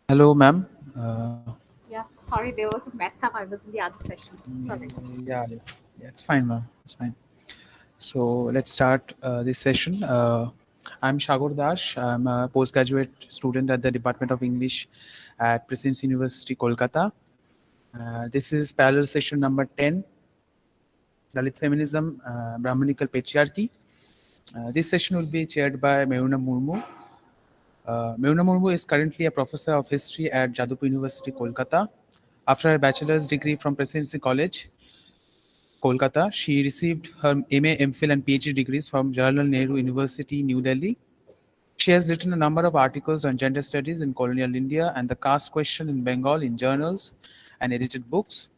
Hello, ma'am. Yeah, sorry, there was a mess up. I was in the other session. Sorry. Yeah, it's fine, ma'am. It's fine. So let's start this session. I'm Shagor Dash. I'm a postgraduate student at the Department of English at Presidency University, Kolkata. This is parallel session number 10, Dalit Feminism, Brahmanical Patriarchy. This session will be chaired by Maroona Murmu. Maroona Murmu is currently a professor of history at Jadavpur University, Kolkata. After a bachelor's degree from Presidency College, Kolkata, she received her MA, MPhil, and PhD degrees from Jawaharlal Nehru University, New Delhi. She has written a number of articles on gender studies in colonial India and the caste question in Bengal in journals and edited books.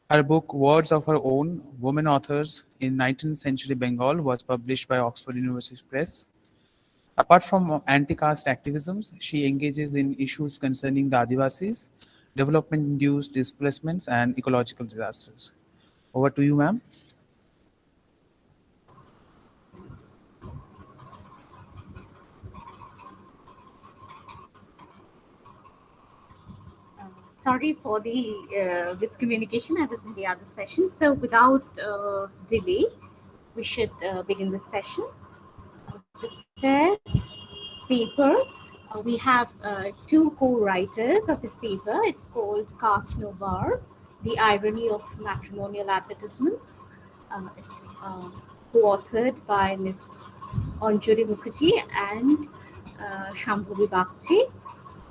Her book, Words of Her Own, Women Authors in 19th Century Bengal, was published by Oxford University Press. Apart from anti-caste activisms, she engages in issues concerning the Adivasis, development-induced displacements, and ecological disasters. Over to you, ma'am. Sorry for the miscommunication. I was in the other session. So, without delay, we should begin this session. The first paper, we have two co writers of this paper. It's called Caste No Bar, The Irony of Matrimonial Advertisements. It's co authored by Ms. Anjori Mukherjee and Shambhobi Bagchi.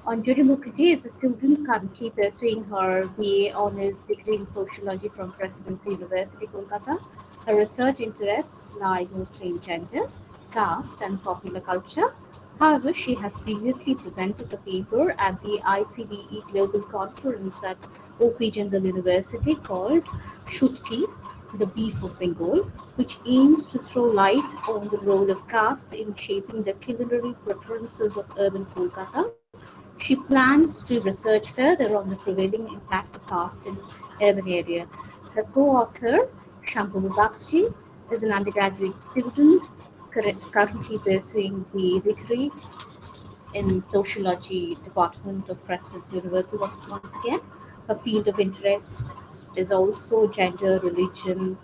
Anjori Mukherjee is a student currently pursuing her BA Honours degree in Sociology from Presidency University, Kolkata. Her research interests lie mostly in gender, caste, and popular culture. However, she has previously presented a paper at the ICBE Global Conference at OP Jindal University called Shutki, the Beef of Bengal, which aims to throw light on the role of caste in shaping the culinary preferences of urban Kolkata. She plans to research further on the prevailing impact of caste in urban area. Her co-author, Shambhobi Bagchi, is an undergraduate student currently pursuing the degree in sociology department of Presidency University once again. Her field of interest is also gender, religion,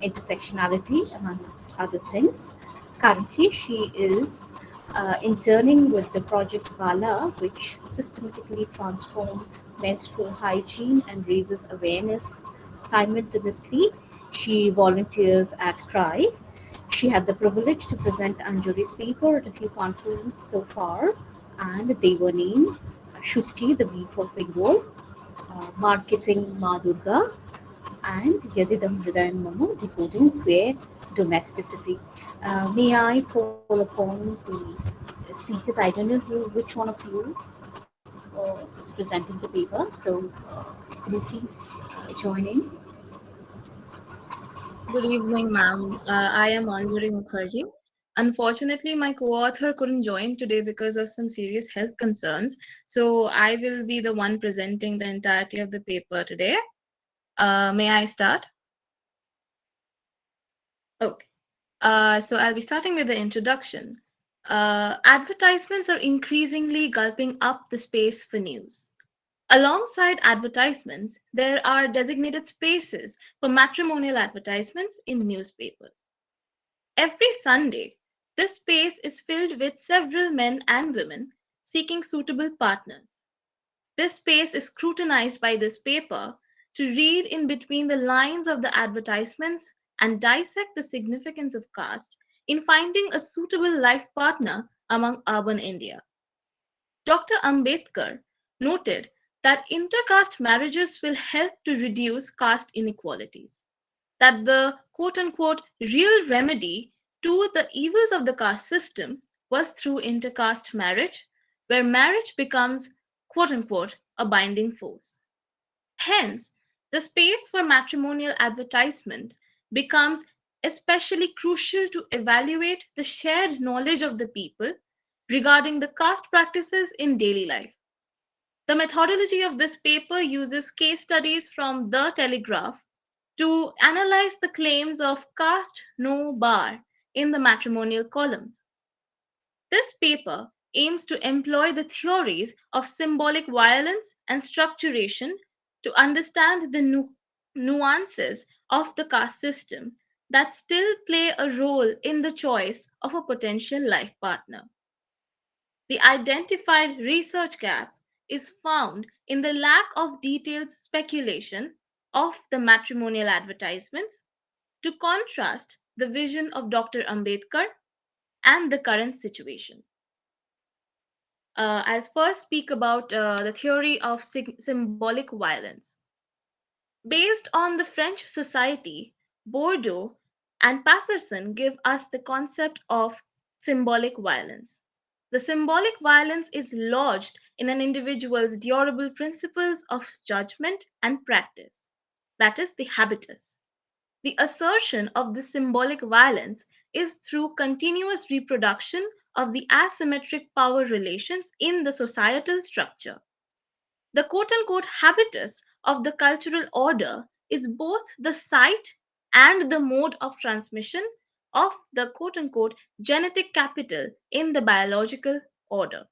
intersectionality, amongst other things. Currently, she is interning with the project Bala, which systematically transforms menstrual hygiene and raises awareness. Simultaneously, she volunteers at CRY. She had the privilege to present Anjori's paper at a few conferences so far, and they were named Shutki, the Beef of Bengal, Marketing Ma Durga, and Yadidam Hridayan Mamu, Decoding Queer Domesticity. May I call upon the speakers? I don't know which one of you is presenting the paper, so could you please join in? Good evening, ma'am. I am Anjori Mukherjee. Unfortunately, my co-author couldn't join today because of some serious health concerns. So I will be the one presenting the entirety of the paper today. May I start? Okay. So I'll be starting with the introduction. Advertisements are increasingly gulping up the space for news. Alongside advertisements, there are designated spaces for matrimonial advertisements in newspapers. Every Sunday, this space is filled with several men and women seeking suitable partners. This space is scrutinized by this paper to read in between the lines of the advertisements and dissect the significance of caste in finding a suitable life partner among urban India. Dr. Ambedkar noted that intercaste marriages will help to reduce caste inequalities, that the quote unquote real remedy to the evils of the caste system was through intercaste marriage, where marriage becomes quote unquote a binding force. Hence, the space for matrimonial advertisement becomes especially crucial to evaluate the shared knowledge of the people regarding the caste practices in daily life. The methodology of this paper uses case studies from The Telegraph to analyze the claims of caste no bar in the matrimonial columns. This paper aims to employ the theories of symbolic violence and structuration to understand the nuances of the caste system that still play a role in the choice of a potential life partner. The identified research gap is found in the lack of detailed speculation of the matrimonial advertisements to contrast the vision of Dr. Ambedkar and the current situation. I'll first speak about the theory of symbolic violence. Based on the French society, Bordeaux and Passerson give us the concept of symbolic violence. The symbolic violence is lodged in an individual's durable principles of judgment and practice, that is, the habitus. The assertion of this symbolic violence is through continuous reproduction of the asymmetric power relations in the societal structure. The quote unquote habitus of the cultural order is both the site and the mode of transmission of the quote unquote genetic capital in the biological order.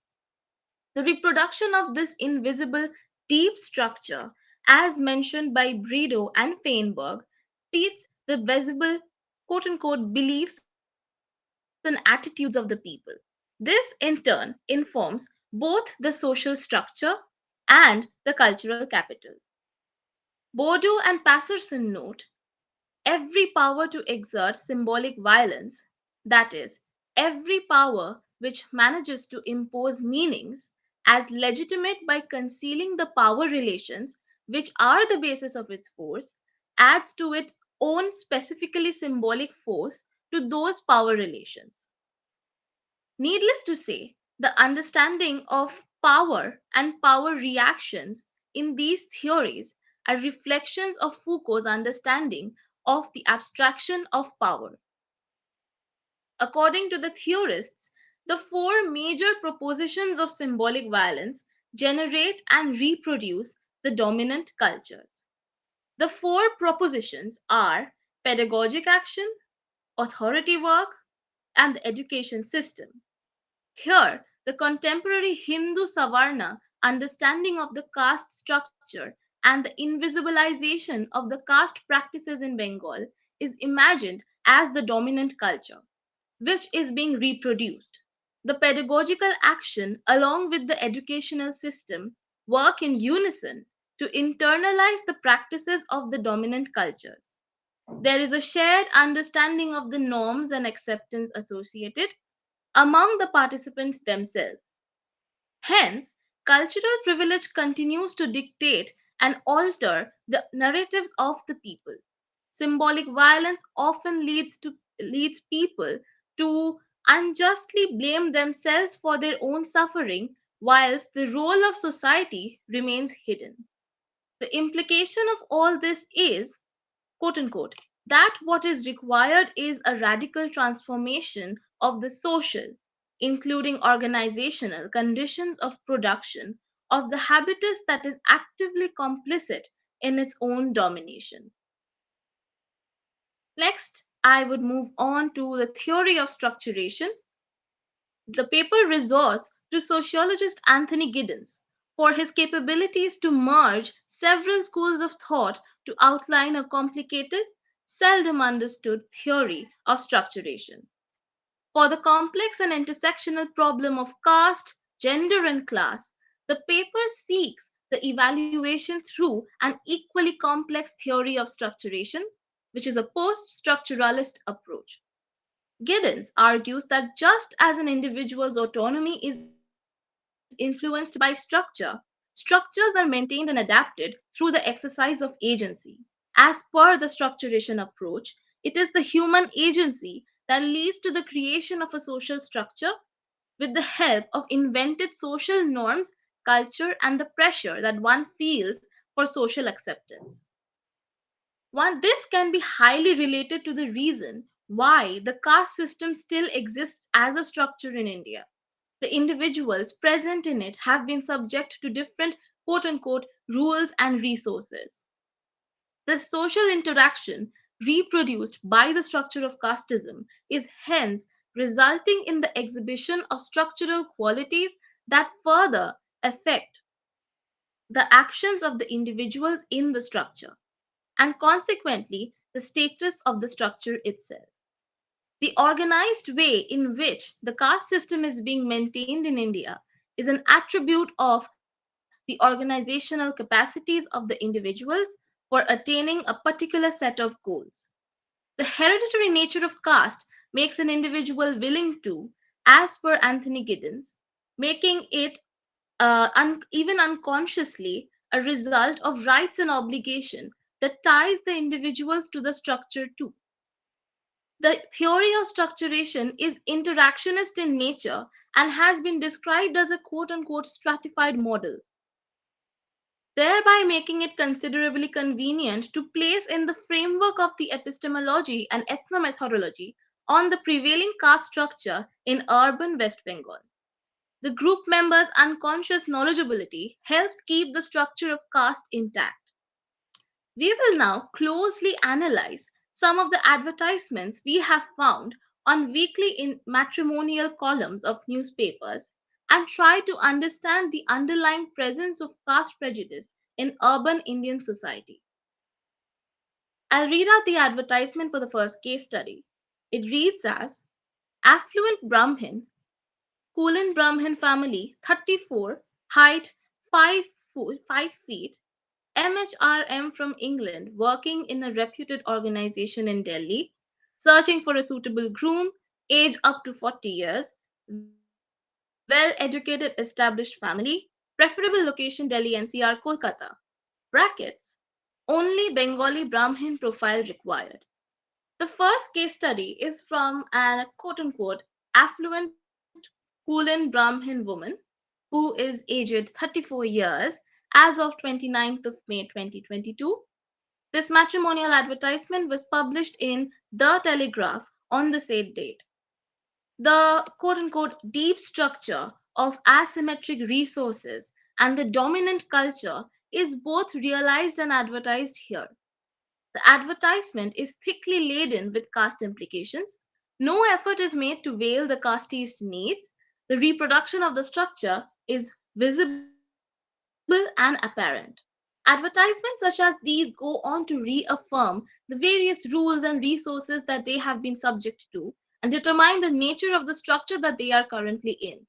The reproduction of this invisible deep structure, as mentioned by Bredow and Feinberg, feeds the visible quote unquote beliefs and attitudes of the people. This, in turn, informs both the social structure and the cultural capital. Bordeaux and Passerson note every power to exert symbolic violence, that is, every power which manages to impose meanings as legitimate by concealing the power relations which are the basis of its force, adds to its own specifically symbolic force to those power relations. Needless to say, the understanding of power and power reactions in these theories are reflections of Foucault's understanding of the abstraction of power. According to the theorists, the four major propositions of symbolic violence generate and reproduce the dominant cultures. The four propositions are pedagogic action, authority work, and the education system. Here, the contemporary Hindu Savarna understanding of the caste structure and the invisibilization of the caste practices in Bengal is imagined as the dominant culture, which is being reproduced. The pedagogical action, along with the educational system, work in unison to internalize the practices of the dominant cultures. There is a shared understanding of the norms and acceptance associated among the participants themselves. Hence, cultural privilege continues to dictate and alter the narratives of the people. Symbolic violence often leads people to unjustly blame themselves for their own suffering, whilst the role of society remains hidden. The implication of all this is, quote unquote, that what is required is a radical transformation of the social, including organizational conditions of production of the habitus that is actively complicit in its own domination. Next, I would move on to the theory of structuration. The paper resorts to sociologist Anthony Giddens for his capabilities to merge several schools of thought to outline a complicated, seldom understood theory of structuration. For the complex and intersectional problem of caste, gender, and class, the paper seeks the evaluation through an equally complex theory of structuration, which is a post structuralist approach. Giddens argues that just as an individual's autonomy is influenced by structure, structures are maintained and adapted through the exercise of agency. As per the structuration approach, it is the human agency that leads to the creation of a social structure with the help of invented social norms, culture, and the pressure that one feels for social acceptance. This can be highly related to the reason why the caste system still exists as a structure in India. The individuals present in it have been subject to different quote unquote rules and resources. The social interaction reproduced by the structure of casteism is hence resulting in the exhibition of structural qualities that further affect the actions of the individuals in the structure, and consequently the status of the structure itself. The organized way in which the caste system is being maintained in India is an attribute of the organizational capacities of the individuals for attaining a particular set of goals. The hereditary nature of caste makes an individual willing to, as per Anthony Giddens, making it even unconsciously a result of rights and obligation that ties the individuals to the structure too. The theory of structuration is interactionist in nature and has been described as a quote unquote stratified model, thereby making it considerably convenient to place in the framework of the epistemology and ethnomethodology on the prevailing caste structure in urban West Bengal. The group members' unconscious knowledgeability helps keep the structure of caste intact. We will now closely analyze some of the advertisements we have found on weekly matrimonial columns of newspapers and try to understand the underlying presence of caste prejudice in urban Indian society. I'll read out the advertisement for the first case study. It reads as affluent Brahmin, Kulin Brahmin family, 34, height 5 feet, MHRM from England, working in a reputed organization in Delhi, searching for a suitable groom, age up to 40 years, well educated established family, preferable location Delhi NCR Kolkata. Brackets, only Bengali Brahmin profile required. The first case study is from an quote unquote affluent Kulin Brahmin woman who is aged 34 years as of 29th of May 2022. This matrimonial advertisement was published in The Telegraph on the said date. The quote unquote deep structure of asymmetric resources and the dominant culture is both realized and advertised here. The advertisement is thickly laden with caste implications. No effort is made to veil the casteist needs. The reproduction of the structure is visible and apparent. Advertisements such as these go on to reaffirm the various rules and resources that they have been subject to and determine the nature of the structure that they are currently in.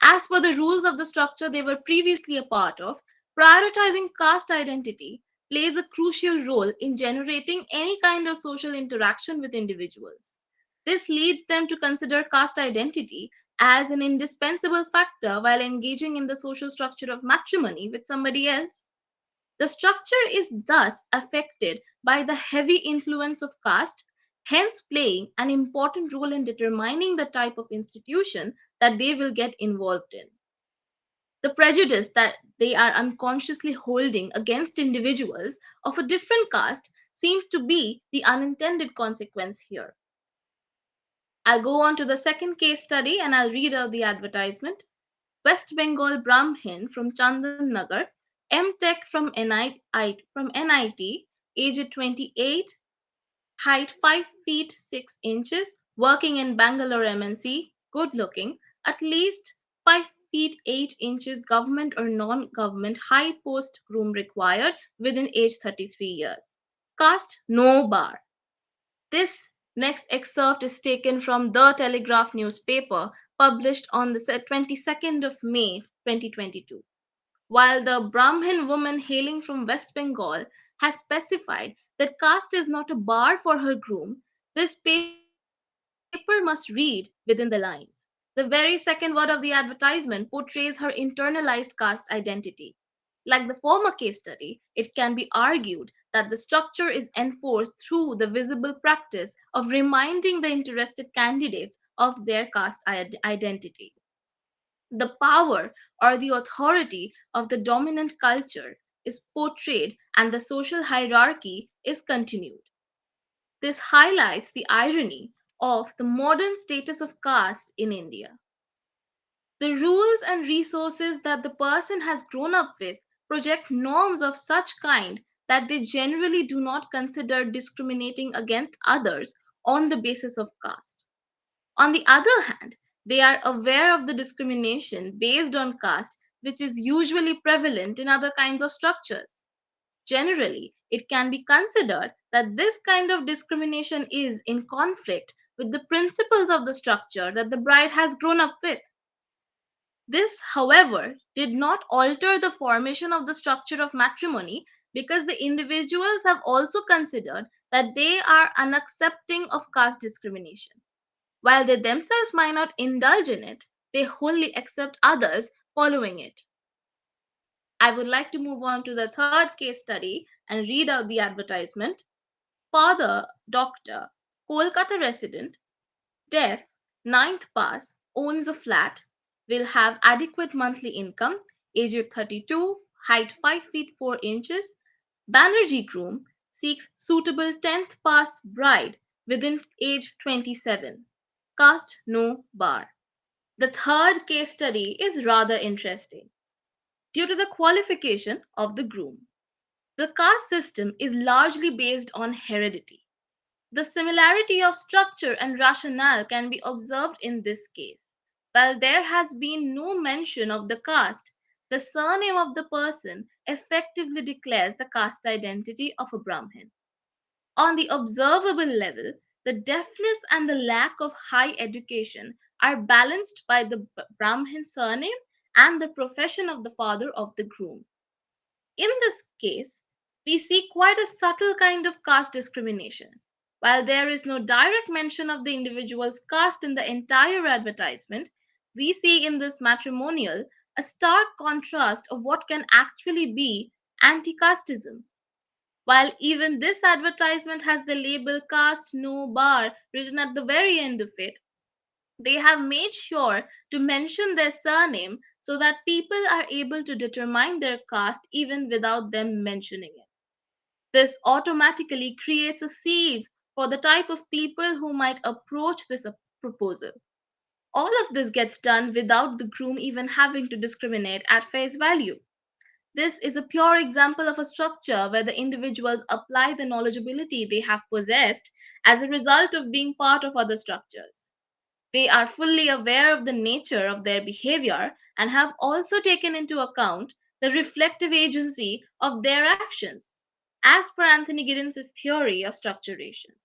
As per the rules of the structure they were previously a part of, prioritizing caste identity plays a crucial role in generating any kind of social interaction with individuals. This leads them to consider caste identity as an indispensable factor while engaging in the social structure of matrimony with somebody else. The structure is thus affected by the heavy influence of caste, hence playing an important role in determining the type of institution that they will get involved in. The prejudice that they are unconsciously holding against individuals of a different caste seems to be the unintended consequence here. I'll go on to the second case study and I'll read out the advertisement. West Bengal Brahmin from Chandan Nagar, M.Tech from NIT, aged 28, height 5 feet 6 inches, working in Bangalore MNC, good looking, at least 5 feet 8 inches government or non-government high post groom required within age 33 years. Caste no bar. This next excerpt is taken from The Telegraph newspaper published on the 22nd of May 2022. While the Brahmin woman hailing from West Bengal has specified that caste is not a bar for her groom, this paper must read within the lines. The very second word of the advertisement portrays her internalized caste identity. Like the former case study, it can be argued that the structure is enforced through the visible practice of reminding the interested candidates of their caste identity. The power or the authority of the dominant culture is portrayed and the social hierarchy is continued. This highlights the irony of the modern status of caste in India. The rules and resources that the person has grown up with project norms of such kind that they generally do not consider discriminating against others on the basis of caste. On the other hand, they are aware of the discrimination based on caste, which is usually prevalent in other kinds of structures. Generally, it can be considered that this kind of discrimination is in conflict with the principles of the structure that the bride has grown up with. This, however, did not alter the formation of the structure of matrimony because the individuals have also considered that they are unaccepting of caste discrimination. While they themselves might not indulge in it, they wholly accept others following it. I would like to move on to the third case study and read out the advertisement. Father, doctor, Kolkata resident, deaf, ninth pass, owns a flat, will have adequate monthly income, age 32, height 5 feet 4 inches. Banerjee groom seeks suitable 10th pass bride within age 27. Caste no bar. The third case study is rather interesting due to the qualification of the groom. The caste system is largely based on heredity. The similarity of structure and rationale can be observed in this case. While there has been no mention of the caste, the surname of the person effectively declares the caste identity of a Brahmin. On the observable level, the deafness and the lack of high education are balanced by the Brahmin surname and the profession of the father of the groom. In this case, we see quite a subtle kind of caste discrimination. While there is no direct mention of the individual's caste in the entire advertisement, we see in this matrimonial a stark contrast of what can actually be anti casteism. While even this advertisement has the label caste no bar written at the very end of it, they have made sure to mention their surname so that people are able to determine their caste even without them mentioning it. This automatically creates a sieve for the type of people who might approach this proposal. All of this gets done without the groom even having to discriminate at face value. This is a pure example of a structure where the individuals apply the knowledgeability they have possessed as a result of being part of other structures. They are fully aware of the nature of their behavior and have also taken into account the reflective agency of their actions, as per Anthony Giddens' theory of structuration.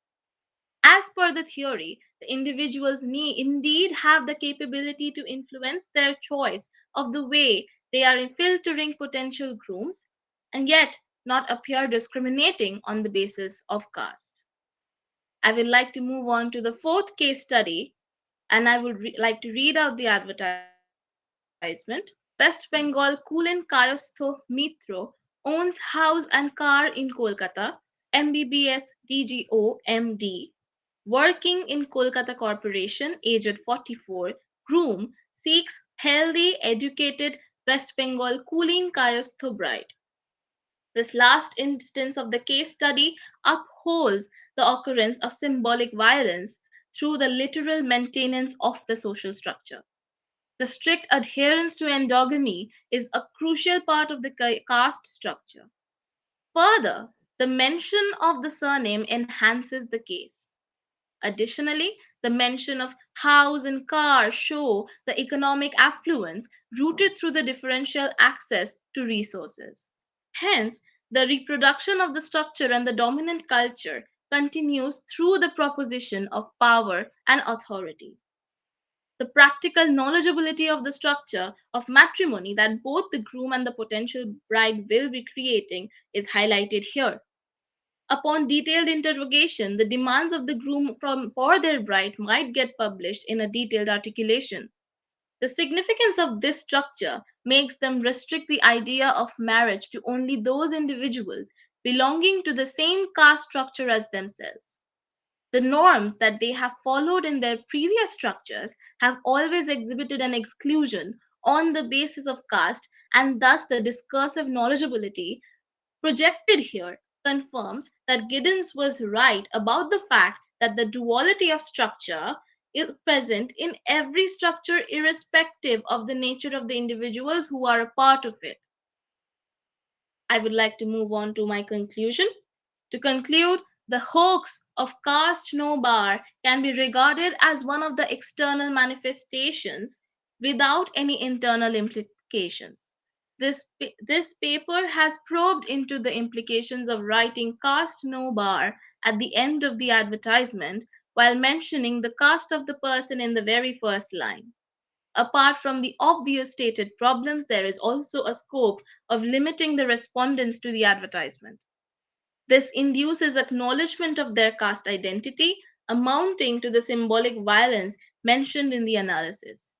As per the theory, the individuals indeed have the capability to influence their choice of the way they are filtering potential grooms and yet not appear discriminating on the basis of caste. I would like to move on to the fourth case study and I would like to read out the advertisement. West Bengal Kulen Kayastho Mitro owns house and car in Kolkata, MBBS DGO MD, working in Kolkata Corporation, aged 44, groom seeks healthy, educated West Bengal Kulen Kayastho bride. This last instance of the case study upholds the occurrence of symbolic violence through the literal maintenance of the social structure. The strict adherence to endogamy is a crucial part of the caste structure. Further, the mention of the surname enhances the case. Additionally, the mention of house and car show the economic affluence rooted through the differential access to resources. Hence, the reproduction of the structure and the dominant culture continues through the proposition of power and authority. The practical knowledgeability of the structure of matrimony that both the groom and the potential bride will be creating is highlighted here. Upon detailed interrogation, the demands of the groom for their bride might get published in a detailed articulation. The significance of this structure makes them restrict the idea of marriage to only those individuals belonging to the same caste structure as themselves. The norms that they have followed in their previous structures have always exhibited an exclusion on the basis of caste, and thus the discursive knowledgeability projected here confirms that Giddens was right about the fact that the duality of structure is present in every structure, irrespective of the nature of the individuals who are a part of it. I would like to move on to my conclusion. To conclude, the hoax of caste no bar can be regarded as one of the external manifestations without any internal implications. This paper has probed into the implications of writing caste no bar at the end of the advertisement while mentioning the caste of the person in the very first line. Apart from the obvious stated problems, there is also a scope of limiting the respondents to the advertisement. This induces acknowledgement of their caste identity, amounting to the symbolic violence mentioned in the analysis.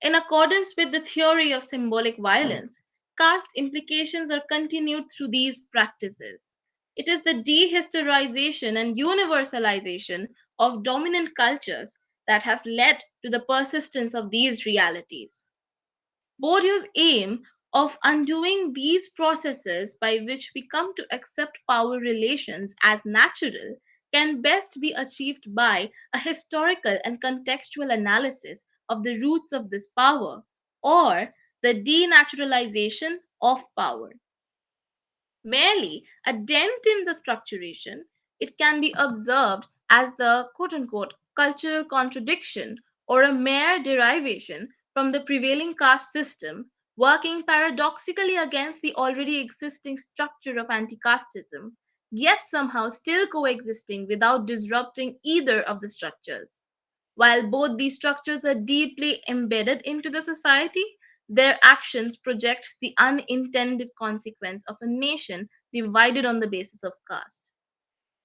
In accordance with the theory of symbolic violence, caste implications are continued through these practices. It is the dehistorization and universalization of dominant cultures that have led to the persistence of these realities. Bourdieu's aim of undoing these processes by which we come to accept power relations as natural can best be achieved by a historical and contextual analysis of the roots of this power, or the denaturalization of power. Merely a dent in the structuration, it can be observed as the quote unquote cultural contradiction or a mere derivation from the prevailing caste system, working paradoxically against the already existing structure of anti casteism, yet somehow still coexisting without disrupting either of the structures. While both these structures are deeply embedded into the society, their actions project the unintended consequence of a nation divided on the basis of caste.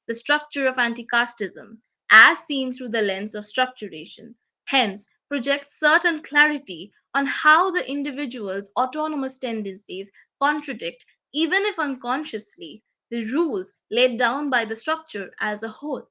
The structure of anti casteism, as seen through the lens of structuration, hence projects certain clarity on how the individual's autonomous tendencies contradict, even if unconsciously, the rules laid down by the structure as a whole.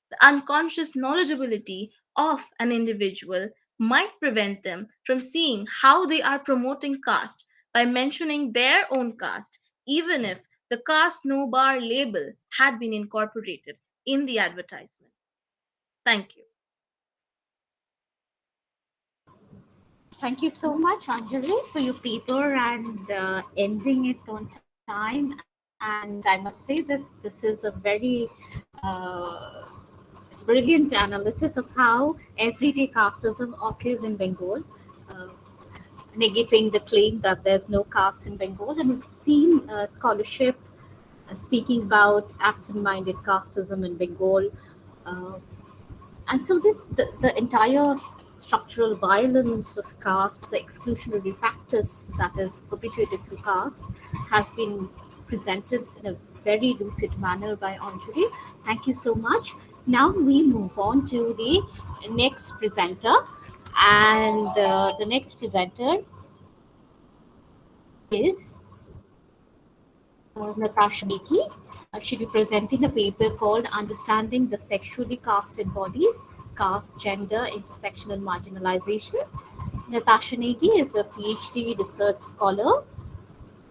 The unconscious knowledgeability of an individual might prevent them from seeing how they are promoting caste by mentioning their own caste, even if the caste no bar label had been incorporated in the advertisement. Thank you. Thank you so much, Anjori, for your paper and ending it on time. And I must say this is a very uh, it's brilliant analysis of how everyday casteism occurs in Bengal, uh, negating the claim that there's no caste in Bengal. And we've seen scholarship speaking about absent-minded casteism in Bengal. Uh, and so the entire structural violence of caste, the exclusionary practice that is perpetuated through caste, has been presented in a very lucid manner by Anjali. Thank you so much. Now we move on to the next presenter, and the next presenter is Natasha Negi. She'll be presenting a paper called Understanding the Sexually Casted Bodies, Caste, Gender, Intersectional Marginalization. Natasha Negi is a PhD research scholar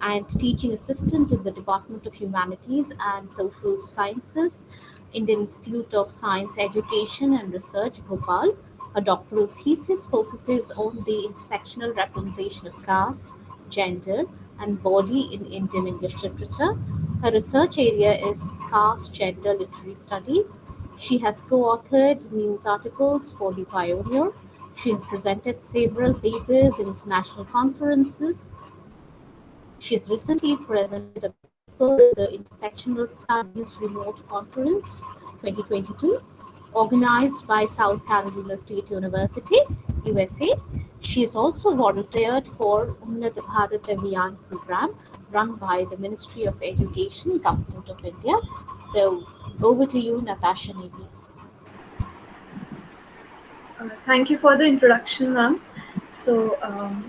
and teaching assistant in the Department of Humanities and Social Sciences, Indian Institute of Science Education and Research, Bhopal. Her doctoral thesis focuses on the intersectional representation of caste, gender, and body in Indian English literature. Her research area is caste gender literary studies. She has co-authored news articles for The Pioneer. She has presented several papers in international conferences. She has recently presented a paper at the Intersectional Studies Remote Conference 2022, organized by South Carolina State University, USA. She has also volunteered for Unnat Bharat Abhiyan program run by the Ministry of Education, Government of India. So over to you, Natasha Negi. Thank you for the introduction, ma'am. So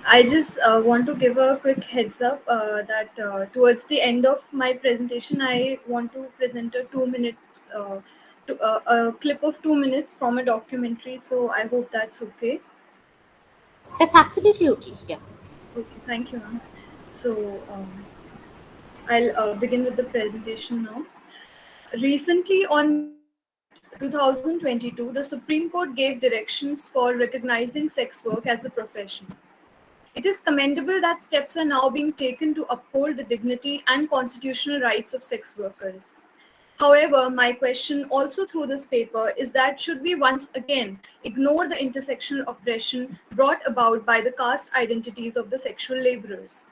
I just want to give a quick heads up that towards the end of my presentation, I want to present a 2 minutes, a clip of 2 minutes from a documentary. So I hope that's okay. That's absolutely okay. Yeah. Okay, thank you, ma'am. So I'll begin with the presentation now. Recently, on May 3rd, 2022, the Supreme Court gave directions for recognizing sex work as a profession. It is commendable that steps are now being taken to uphold the dignity and constitutional rights of sex workers. However, my question also through this paper is that should we once again ignore the intersectional oppression brought about by the caste identities of the sexual laborers?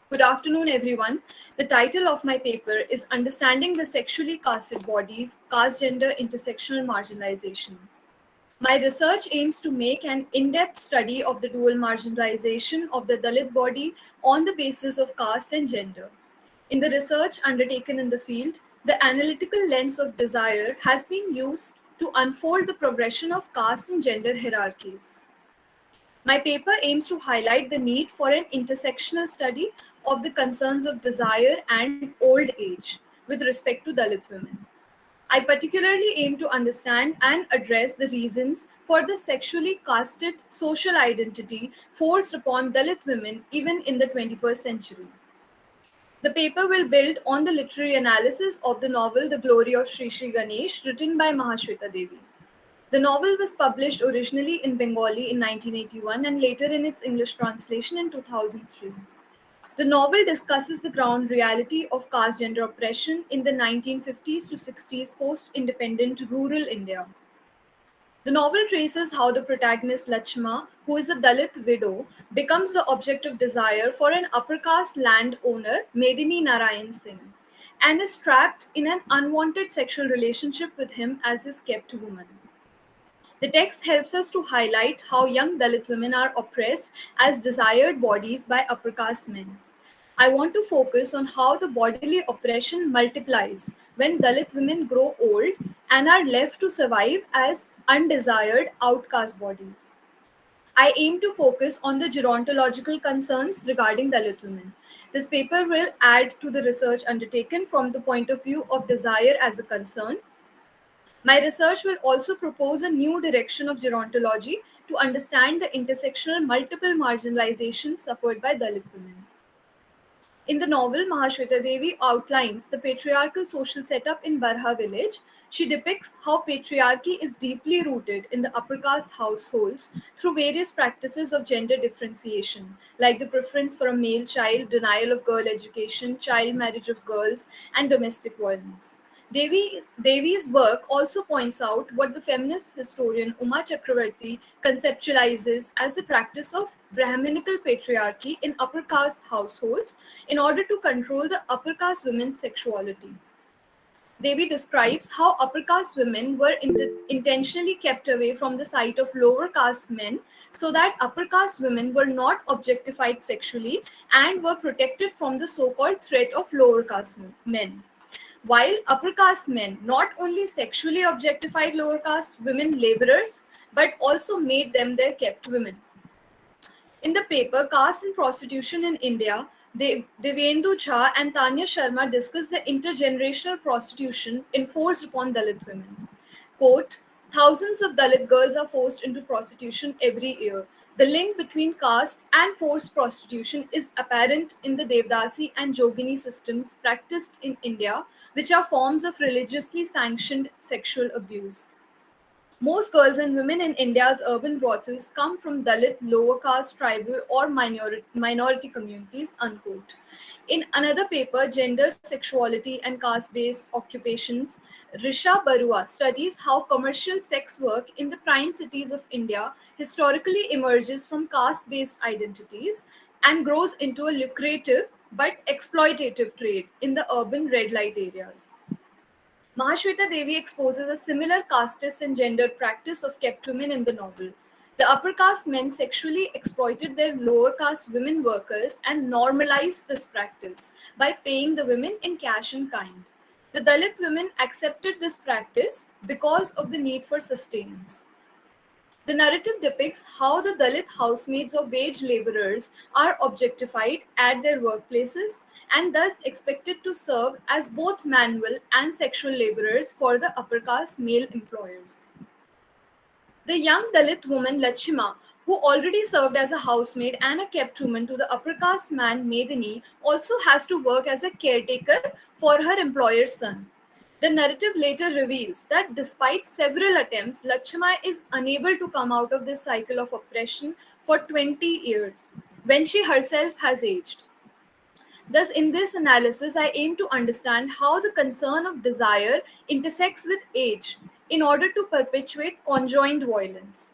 Good afternoon, everyone. The title of my paper is Understanding the Sexually Casted Bodies, Caste-Gender, Intersectional Marginalization. My research aims to make an in-depth study of the dual marginalization of the Dalit body on the basis of caste and gender. In the research undertaken in the field, the analytical lens of desire has been used to unfold the progression of caste and gender hierarchies. My paper aims to highlight the need for an intersectional study of the concerns of desire and old age with respect to Dalit women. I particularly aim to understand and address the reasons for the sexually casted social identity forced upon Dalit women even in the 21st century. The paper will build on the literary analysis of the novel The Glory of Sri Sri Ganesh, written by Mahashweta Devi. The novel was published originally in Bengali in 1981 and later in its English translation in 2003. The novel discusses the ground reality of caste gender oppression in the 1950s to 60s post-independent rural India. The novel traces how the protagonist Lachma, who is a Dalit widow, becomes the object of desire for an upper caste landowner, Medini Narayan Singh, and is trapped in an unwanted sexual relationship with him as his kept woman. The text helps us to highlight how young Dalit women are oppressed as desired bodies by upper caste men. I want to focus on how the bodily oppression multiplies when Dalit women grow old and are left to survive as undesired outcast bodies. I aim to focus on the gerontological concerns regarding Dalit women. This paper will add to the research undertaken from the point of view of desire as a concern. My research will also propose a new direction of gerontology to understand the intersectional multiple marginalizations suffered by Dalit women. In the novel, Mahashweta Devi outlines the patriarchal social setup in Barha village. She depicts how patriarchy is deeply rooted in the upper caste households through various practices of gender differentiation, like the preference for a male child, denial of girl education, child marriage of girls, and domestic violence. Devi's work also points out what the feminist historian Uma Chakravarti conceptualizes as the practice of Brahmanical patriarchy in upper caste households in order to control the upper caste women's sexuality. Devi describes how upper caste women were intentionally kept away from the sight of lower caste men so that upper caste women were not objectified sexually and were protected from the so-called threat of lower caste men. While upper caste men not only sexually objectified lower caste women laborers, but also made them their kept women. In the paper Caste and Prostitution in India, Devendu Jha and Tanya Sharma discuss the intergenerational prostitution enforced upon Dalit women. Quote, thousands of Dalit girls are forced into prostitution every year. The link between caste and forced prostitution is apparent in the Devdasi and Jogini systems practiced in India, which are forms of religiously sanctioned sexual abuse. Most girls and women in India's urban brothels come from Dalit, lower caste, tribal, or minority communities. Unquote. In another paper, Gender, Sexuality, and Caste-Based Occupations, Risha Barua studies how commercial sex work in the prime cities of India historically emerges from caste-based identities and grows into a lucrative but exploitative trade in the urban red light areas. Mahashweta Devi exposes a similar casteist and gendered practice of kept women in the novel. The upper caste men sexually exploited their lower caste women workers and normalized this practice by paying the women in cash and kind. The Dalit women accepted this practice because of the need for sustenance. The narrative depicts how the Dalit housemaids or wage laborers are objectified at their workplaces and thus expected to serve as both manual and sexual laborers for the upper caste male employers. The young Dalit woman Lachima, who already served as a housemaid and a kept woman to the upper caste man Medini, also has to work as a caretaker for her employer's son. The narrative later reveals that despite several attempts, Lakshma is unable to come out of this cycle of oppression for 20 years, when she herself has aged. Thus, in this analysis, I aim to understand how the concern of desire intersects with age in order to perpetuate conjoined violence.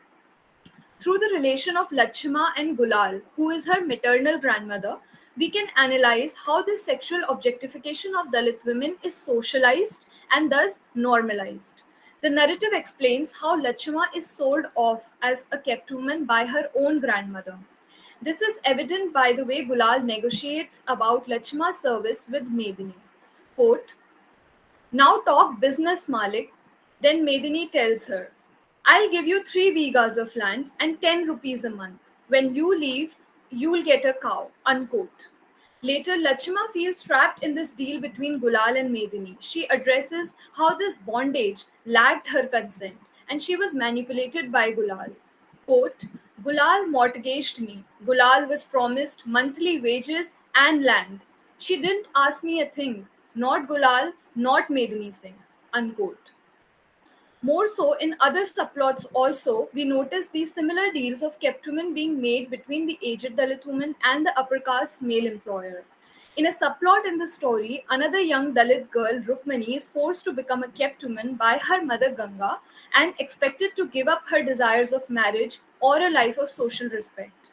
Through the relation of Lakshma and Gulal, who is her maternal grandmother, we can analyze how this sexual objectification of Dalit women is socialized and thus normalized. The narrative explains how Lakshma is sold off as a kept woman by her own grandmother. This is evident by the way Gulal negotiates about Lakshma's service with Medini. Quote, now talk business, Malik. Then Medini tells her, I'll give you 3 vigas of land and 10 rupees a month. When you leave, you'll get a cow. Unquote. Later, Lakshma feels trapped in this deal between Gulal and Medini. She addresses how this bondage lacked her consent and she was manipulated by Gulal. Quote, Gulal mortgaged me. Gulal was promised monthly wages and land. She didn't ask me a thing. Not Gulal, not Medini Singh. Unquote. More so, in other subplots also, we notice these similar deals of kept women being made between the aged Dalit woman and the upper caste male employer. In a subplot in the story, another young Dalit girl, Rukmani, is forced to become a kept woman by her mother Ganga and expected to give up her desires of marriage or a life of social respect.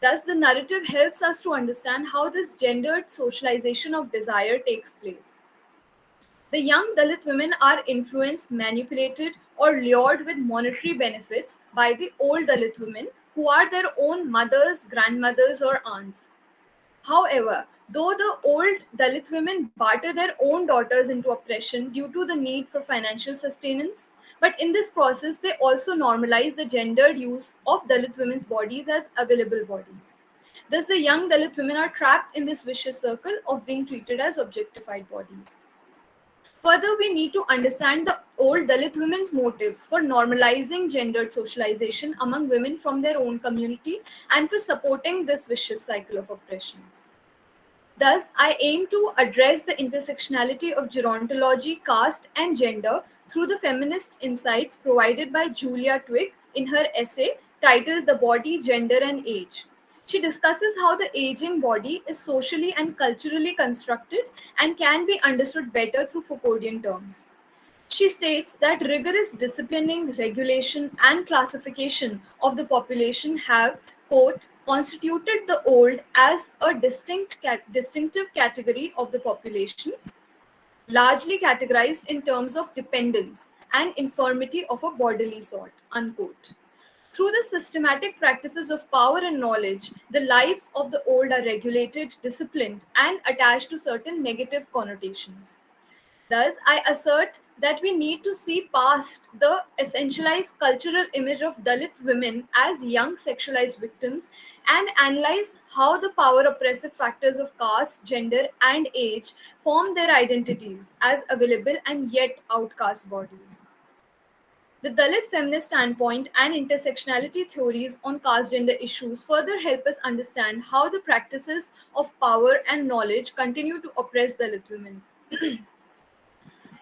Thus, the narrative helps us to understand how this gendered socialization of desire takes place. The young Dalit women are influenced, manipulated, or lured with monetary benefits by the old Dalit women who are their own mothers, grandmothers, or aunts. However, though the old Dalit women barter their own daughters into oppression due to the need for financial sustenance, but in this process, they also normalize the gendered use of Dalit women's bodies as available bodies. Thus, the young Dalit women are trapped in this vicious circle of being treated as objectified bodies. Further, we need to understand the old Dalit women's motives for normalizing gendered socialization among women from their own community and for supporting this vicious cycle of oppression. Thus, I aim to address the intersectionality of gerontology, caste, and gender through the feminist insights provided by Julia Twigg in her essay titled The Body, Gender, and Age. She discusses how the aging body is socially and culturally constructed and can be understood better through Foucauldian terms. She states that rigorous disciplining, regulation, and classification of the population have, quote, constituted the old as a distinctive category of the population, largely categorized in terms of dependence and infirmity of a bodily sort, unquote. Through the systematic practices of power and knowledge, the lives of the old are regulated, disciplined, and attached to certain negative connotations. Thus, I assert that we need to see past the essentialized cultural image of Dalit women as young sexualized victims and analyze how the power oppressive factors of caste, gender, and age form their identities as available and yet outcast bodies. The Dalit feminist standpoint and intersectionality theories on caste gender issues further help us understand how the practices of power and knowledge continue to oppress Dalit women.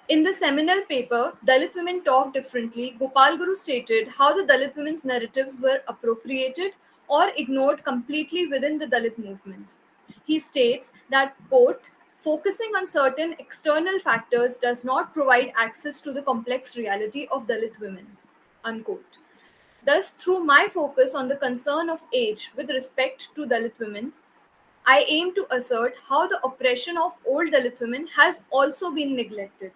In the seminal paper, Dalit Women Talk Differently, Gopal Guru stated how the Dalit women's narratives were appropriated or ignored completely within the Dalit movements. He states that, quote, focusing on certain external factors does not provide access to the complex reality of Dalit women, unquote. Thus, through my focus on the concern of age with respect to Dalit women, I aim to assert how the oppression of old Dalit women has also been neglected.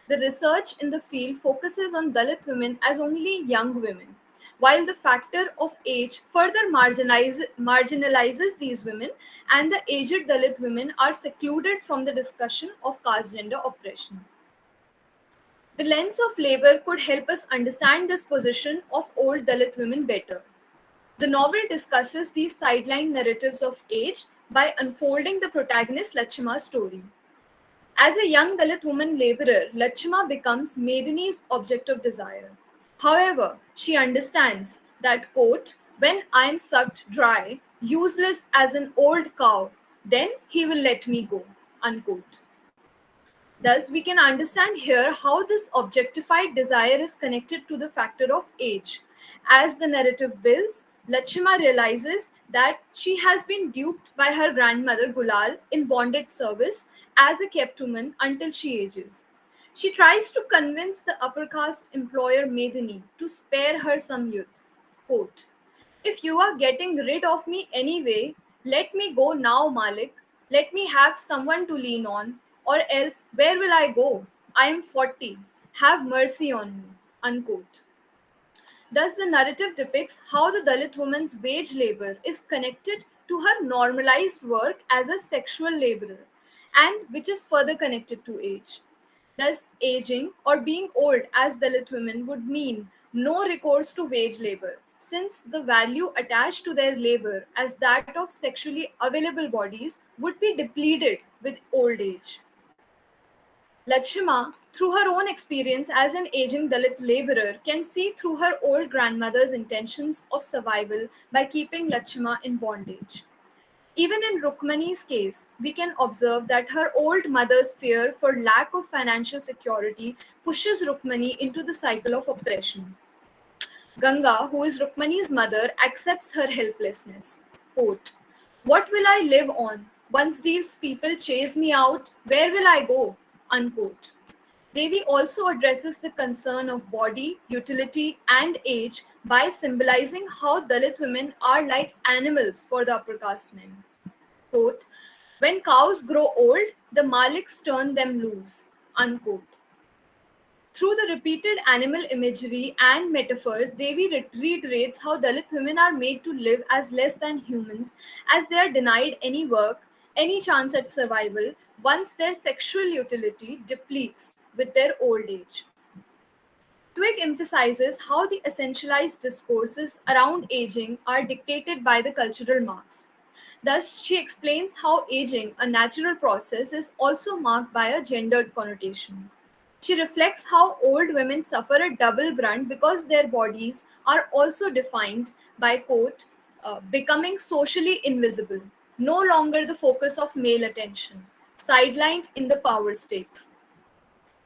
The research in the field focuses on Dalit women as only young women, while the factor of age further marginalizes these women, and the aged Dalit women are secluded from the discussion of caste gender oppression. The lens of labor could help us understand this position of old Dalit women better. The novel discusses these sideline narratives of age by unfolding the protagonist Lakshma's story. As a young Dalit woman laborer, Lakshma becomes Medini's object of desire. However, she understands that, quote, when I am sucked dry, useless as an old cow, then he will let me go, unquote. Thus, we can understand here how this objectified desire is connected to the factor of age. As the narrative builds, Lakshma realizes that she has been duped by her grandmother Gulal in bonded service as a kept woman until she ages. She tries to convince the upper caste employer Medini to spare her some youth. Quote, "If you are getting rid of me anyway, let me go now, Malik. Let me have someone to lean on, or else where will I go? I am 40. Have mercy on me." Unquote. Thus, the narrative depicts how the Dalit woman's wage labor is connected to her normalized work as a sexual laborer, and which is further connected to age. Thus, aging or being old as Dalit women would mean no recourse to wage labor, since the value attached to their labor as that of sexually available bodies would be depleted with old age. Lakshma, through her own experience as an aging Dalit laborer, can see through her old grandmother's intentions of survival by keeping Lakshma in bondage. Even in Rukmani's case, we can observe that her old mother's fear for lack of financial security pushes Rukmani into the cycle of oppression. Ganga, who is Rukmani's mother, accepts her helplessness. Quote, "What will I live on? Once these people chase me out, where will I go?" Unquote. Devi also addresses the concern of body, utility, and age by symbolizing how Dalit women are like animals for the upper caste men. Quote, "When cows grow old, the Maliks turn them loose." Unquote. Through the repeated animal imagery and metaphors, Devi reiterates how Dalit women are made to live as less than humans, as they are denied any work, any chance at survival, once their sexual utility depletes with their old age. Twig emphasizes how the essentialized discourses around aging are dictated by the cultural marks. Thus, she explains how aging, a natural process, is also marked by a gendered connotation. She reflects how old women suffer a double brunt because their bodies are also defined by, quote, becoming socially invisible, no longer the focus of male attention, sidelined in the power stakes.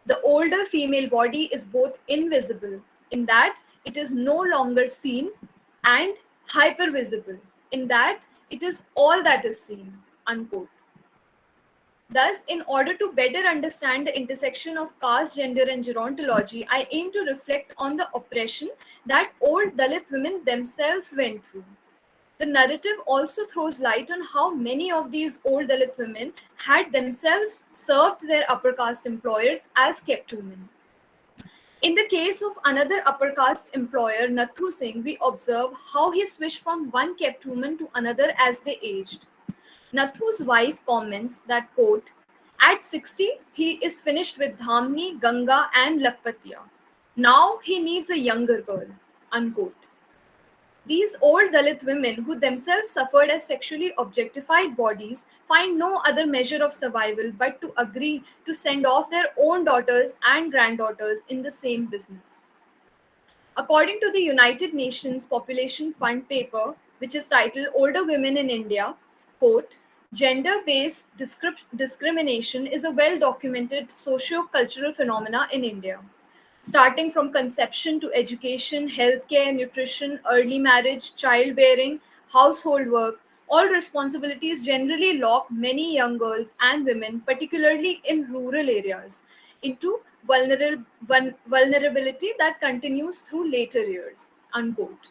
The older female body is both invisible, in that it is no longer seen, and hypervisible, in that it is all that is seen. Unquote. Thus, in order to better understand the intersection of caste, gender, and gerontology, I aim to reflect on the oppression that old Dalit women themselves went through. The narrative also throws light on how many of these old Dalit women had themselves served their upper caste employers as kept women. In the case of another upper caste employer, Nathu Singh, we observe how he switched from one kept woman to another as they aged. Nathu's wife comments that, quote, "At 60, he is finished with Dhamni, Ganga, and Lakpatiya. Now he needs a younger girl." Unquote. These old Dalit women, who themselves suffered as sexually objectified bodies, find no other measure of survival but to agree to send off their own daughters and granddaughters in the same business. According to the United Nations Population Fund paper, which is titled Older Women in India, quote, "Gender-based discrimination is a well-documented socio-cultural phenomena in India. Starting from conception to education, healthcare, nutrition, early marriage, childbearing, household work, all responsibilities generally lock many young girls and women, particularly in rural areas, into vulnerability that continues through later years." Unquote.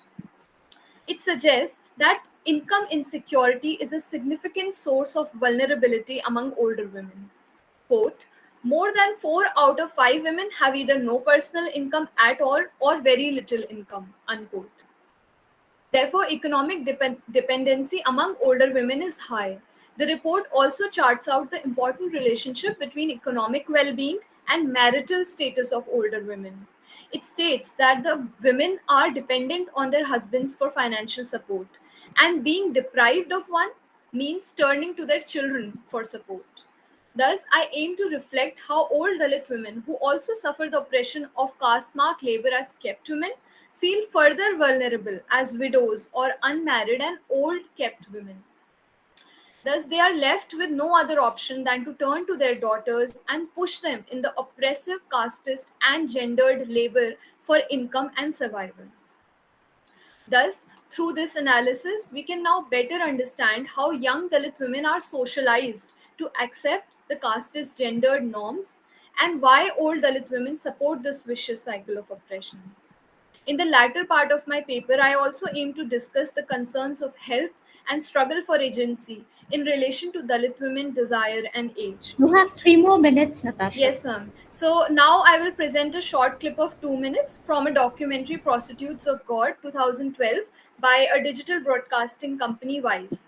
It suggests that income insecurity is a significant source of vulnerability among older women. Quote, "More than 4 out of 5 women have either no personal income at all or very little income." Unquote. Therefore, economic dependency among older women is high. The report also charts out the important relationship between economic well-being and marital status of older women. It states that the women are dependent on their husbands for financial support, and being deprived of one means turning to their children for support. Thus, I aim to reflect how old Dalit women, who also suffer the oppression of caste mark labor as kept women, feel further vulnerable as widows or unmarried and old kept women. Thus, they are left with no other option than to turn to their daughters and push them in the oppressive casteist and gendered labor for income and survival. Thus, Through this analysis, we can now better understand how young Dalit women are socialized to accept the casteist gendered norms and why old Dalit women support this vicious cycle of oppression. In the latter part of my paper, I also aim to discuss the concerns of health and struggle for agency in relation to Dalit women desire and age. You have 3 more minutes, Natasha. Yes, ma'am. So now I will present a short clip of 2 minutes from a documentary, Prostitutes of God, 2012, by a digital broadcasting company, Wise.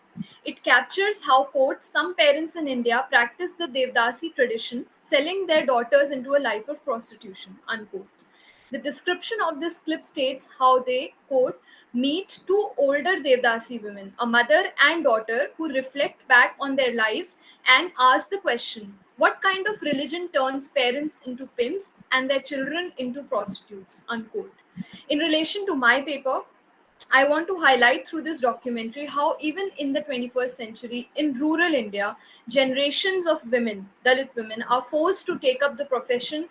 It captures how, quote, some parents in India practice the Devdasi tradition, selling their daughters into a life of prostitution, unquote. The description of this clip states how they, quote, meet two older Devdasi women, a mother and daughter, who reflect back on their lives and ask the question, what kind of religion turns parents into pimps and their children into prostitutes, unquote. In relation to my paper, I want to highlight through this documentary how even in the 21st century in rural India, generations of women, Dalit women, are forced to take up the profession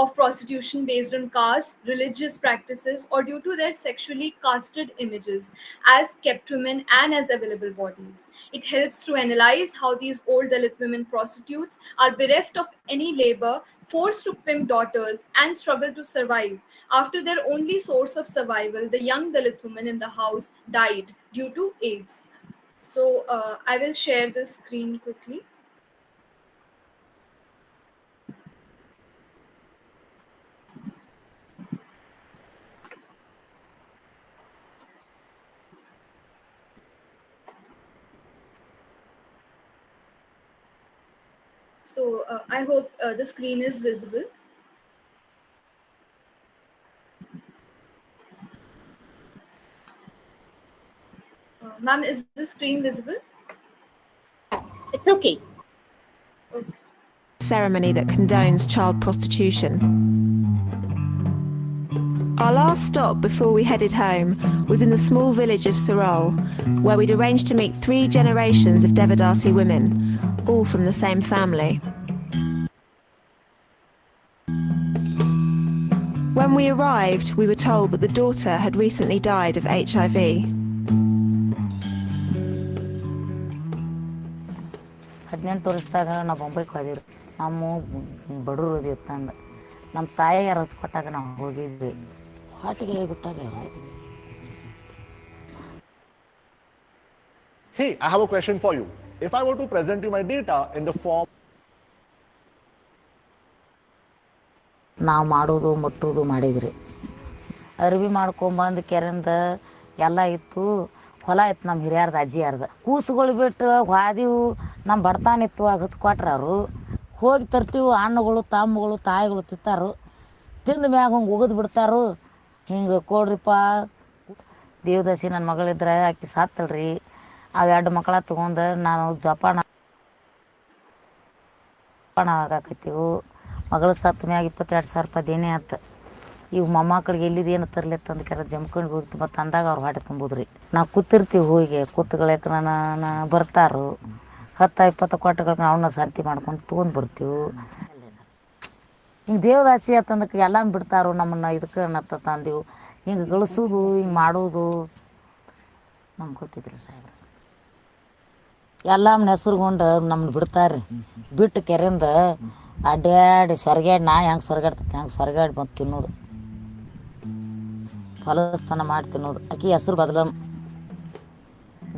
of prostitution based on caste, religious practices, or due to their sexually casted images as kept women and as available bodies. It helps to analyze how these old Dalit women prostitutes are bereft of any labor, forced to pimp daughters, and struggle to survive. After their only source of survival, the young Dalit woman in the house died due to AIDS. So I will share the screen quickly. So I hope the screen is visible. Ma'am, is the screen visible? It's okay. Okay. Ceremony that condones child prostitution. Our last stop before we headed home was in the small village of Sarol, where we'd arranged to meet 3 generations of Devadasi women, all from the same family. When we arrived, we were told that the daughter had recently died of HIV. 18 ವರ್ಷದಾಗ ನಾವು ಬೊಂಬೈಗೆ ಹೋದಿವ್ರಿ. ನಮ್ಮ ಬಡವರು ಓದಿವಿ ತಂದು ನಮ್ಮ ತಾಯಿಗೆ ರಜ ಕೊಟ್ಟಾಗ ನಾವು ಹೋಗಿದ್ವಿ. ಹಾಟಿಗೆ ಬಿಟ್ಟಾಗ Hey, I have a question for you. If I were to present you my data in the form ನಾವು ಮಾಡೋದು ಮುಟ್ಟೋದು ಮಾಡಿದ್ರಿ. ಅರ್ವಿ ಮಾಡ್ಕೊಂಬಂದು ಕೆರೆಯಿಂದ ಎಲ್ಲ ಇತ್ತು, ಹೊಲ ಇತ್ತು ನಮ್ಮ ಹಿರಿಯರ್ದು ಅಜ್ಜಿಯಾರ್ದು. ಕೂಸುಗಳು ಬಿಟ್ಟು ಹೋದಿವು, ನಮ್ಮ ಬಡತಾನಿತ್ತು ಆಗ ಹಚ್ಕೊಟ್ರು ಅವರು. ಹೋಗಿ ತರ್ತೀವಿ, ಹಣ್ಣುಗಳು ತಮ್ಮಗಳು ತಾಯಿಗಳು ತಿಂತಾರು, ತಿಂದ ಮ್ಯಾಗ ಹಿಂಗೆ ಉಗಿದು ಬಿಡ್ತಾರು. ಹಿಂಗೆ ಕೊಡ್ರಿಪ್ಪ ದೇವದಾಸಿ ನನ್ನ ಮಗಳಿದ್ರೆ ಆಕಿ ಸಾತ್ತಲ್ರಿ. ಅವು 2 ಮಕ್ಕಳ ತೊಗೊಂಡು ನಾನು ಜಪಾನ ಆಗಾಕತ್ತೀವಿ. ಮಗಳು ಸತ್ತ ಮ್ಯಾಗ 22,000 ರೂಪಾಯಿ ದೇಣಿ ಆಯ್ತು. ಇವು ಮೊಮ್ಮಕ್ಕಳಿಗೆ ಎಲ್ಲಿದ್ದು ಏನು ತರ್ಲಿತ್ತು ಕೆರ ಜಮ್ಕೊಂಡು ಹೋಗ್ತೀವಿ. ಮತ್ತು ಅಂದಾಗ ಅವ್ರು ಹೊಟ್ಟೆ ತುಂಬೋದ್ರಿ. ನಾವು ಕೂತಿರ್ತೀವಿ, ಹೋಗಿ ಕೂತ್ಗಳಕ್ಕೆ ನಾನು ಬರ್ತಾರು 10-20 ಕೊಟ್ಟಗಳಿಗೆ ಅವನ್ನ ಸಂತಿ ಮಾಡ್ಕೊಂಡು ತೊಗೊಂಡು ಬರ್ತೀವಿ. ಹಿಂಗೆ ದೇವದಾಸಿ ಅಂತಂದಕ್ಕೆ ಎಲ್ಲ ಬಿಡ್ತಾರೋ ನಮ್ಮನ್ನು ಇದಕ್ಕೆ ನತ್ತ ತಂದೆವು. ಹಿಂಗೆ ಗಳಿಸೋದು ಹಿಂಗೆ ಮಾಡೋದು ನಮ್ಗೆ ಗೊತ್ತಿದ್ರಿ ಸಾಹೇಬ್ರ. ಎಲ್ಲ ನಮ್ಮನ್ನ ಹೆಸ್ರುಗೊಂಡು ನಮ್ಮನ್ನ ಬಿಡ್ತಾರೆ. ಬಿಟ್ಟು ಕೆರೆಯಿಂದ ಅಡ್ಡಾಡಿ ಸೊರಗಾಡಿ ನಾ ಹೆಂಗೆ ಸೊರಗಾಡ್ತೈತೆ ಹಂಗೆ ಸೊರಗಾಡಿ ಬಂದು ತಿನ್ನೋದು, ಫಲಸ್ಥಾನ ಮಾಡಿ ತಿನ್ನೋದು. ಆಕಿ ಹೆಸ್ರು ಬದಲಮ್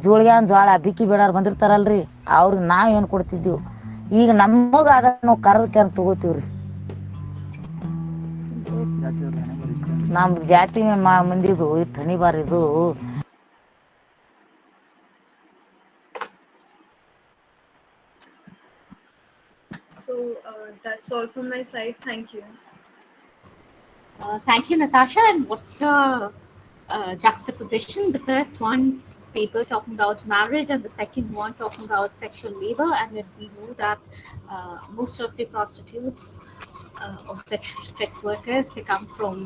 ಜೋಳಿಗೆ ಜೋಳ ಬಿಕ್ಕಿ ಬೇಡಾರು ಬಂದಿರ್ತಾರಲ್ರಿ, ಅವ್ರಿಗೆ ನಾವು ಏನು ಕೊಡ್ತಿದ್ದೀವಿ. ಈಗ ನಮಗೆ ಅದ ನಾವು ಕರೆದಕ್ಕೆ ಅಂತ ತೊಗೋತೀವ್ರಿ. ನಮ್ಮ ಜಾತಿ ಮಂದಿದು ಇತ್ತು ಹಣಿ ಬಾರಿದು. So that's all from my side. Thank you. Thank you, Natasha. And what juxtaposition. The first one paper talking about marriage and the second one talking about sexual labor. And then we know that most of the prostitutes or sex workers, they come from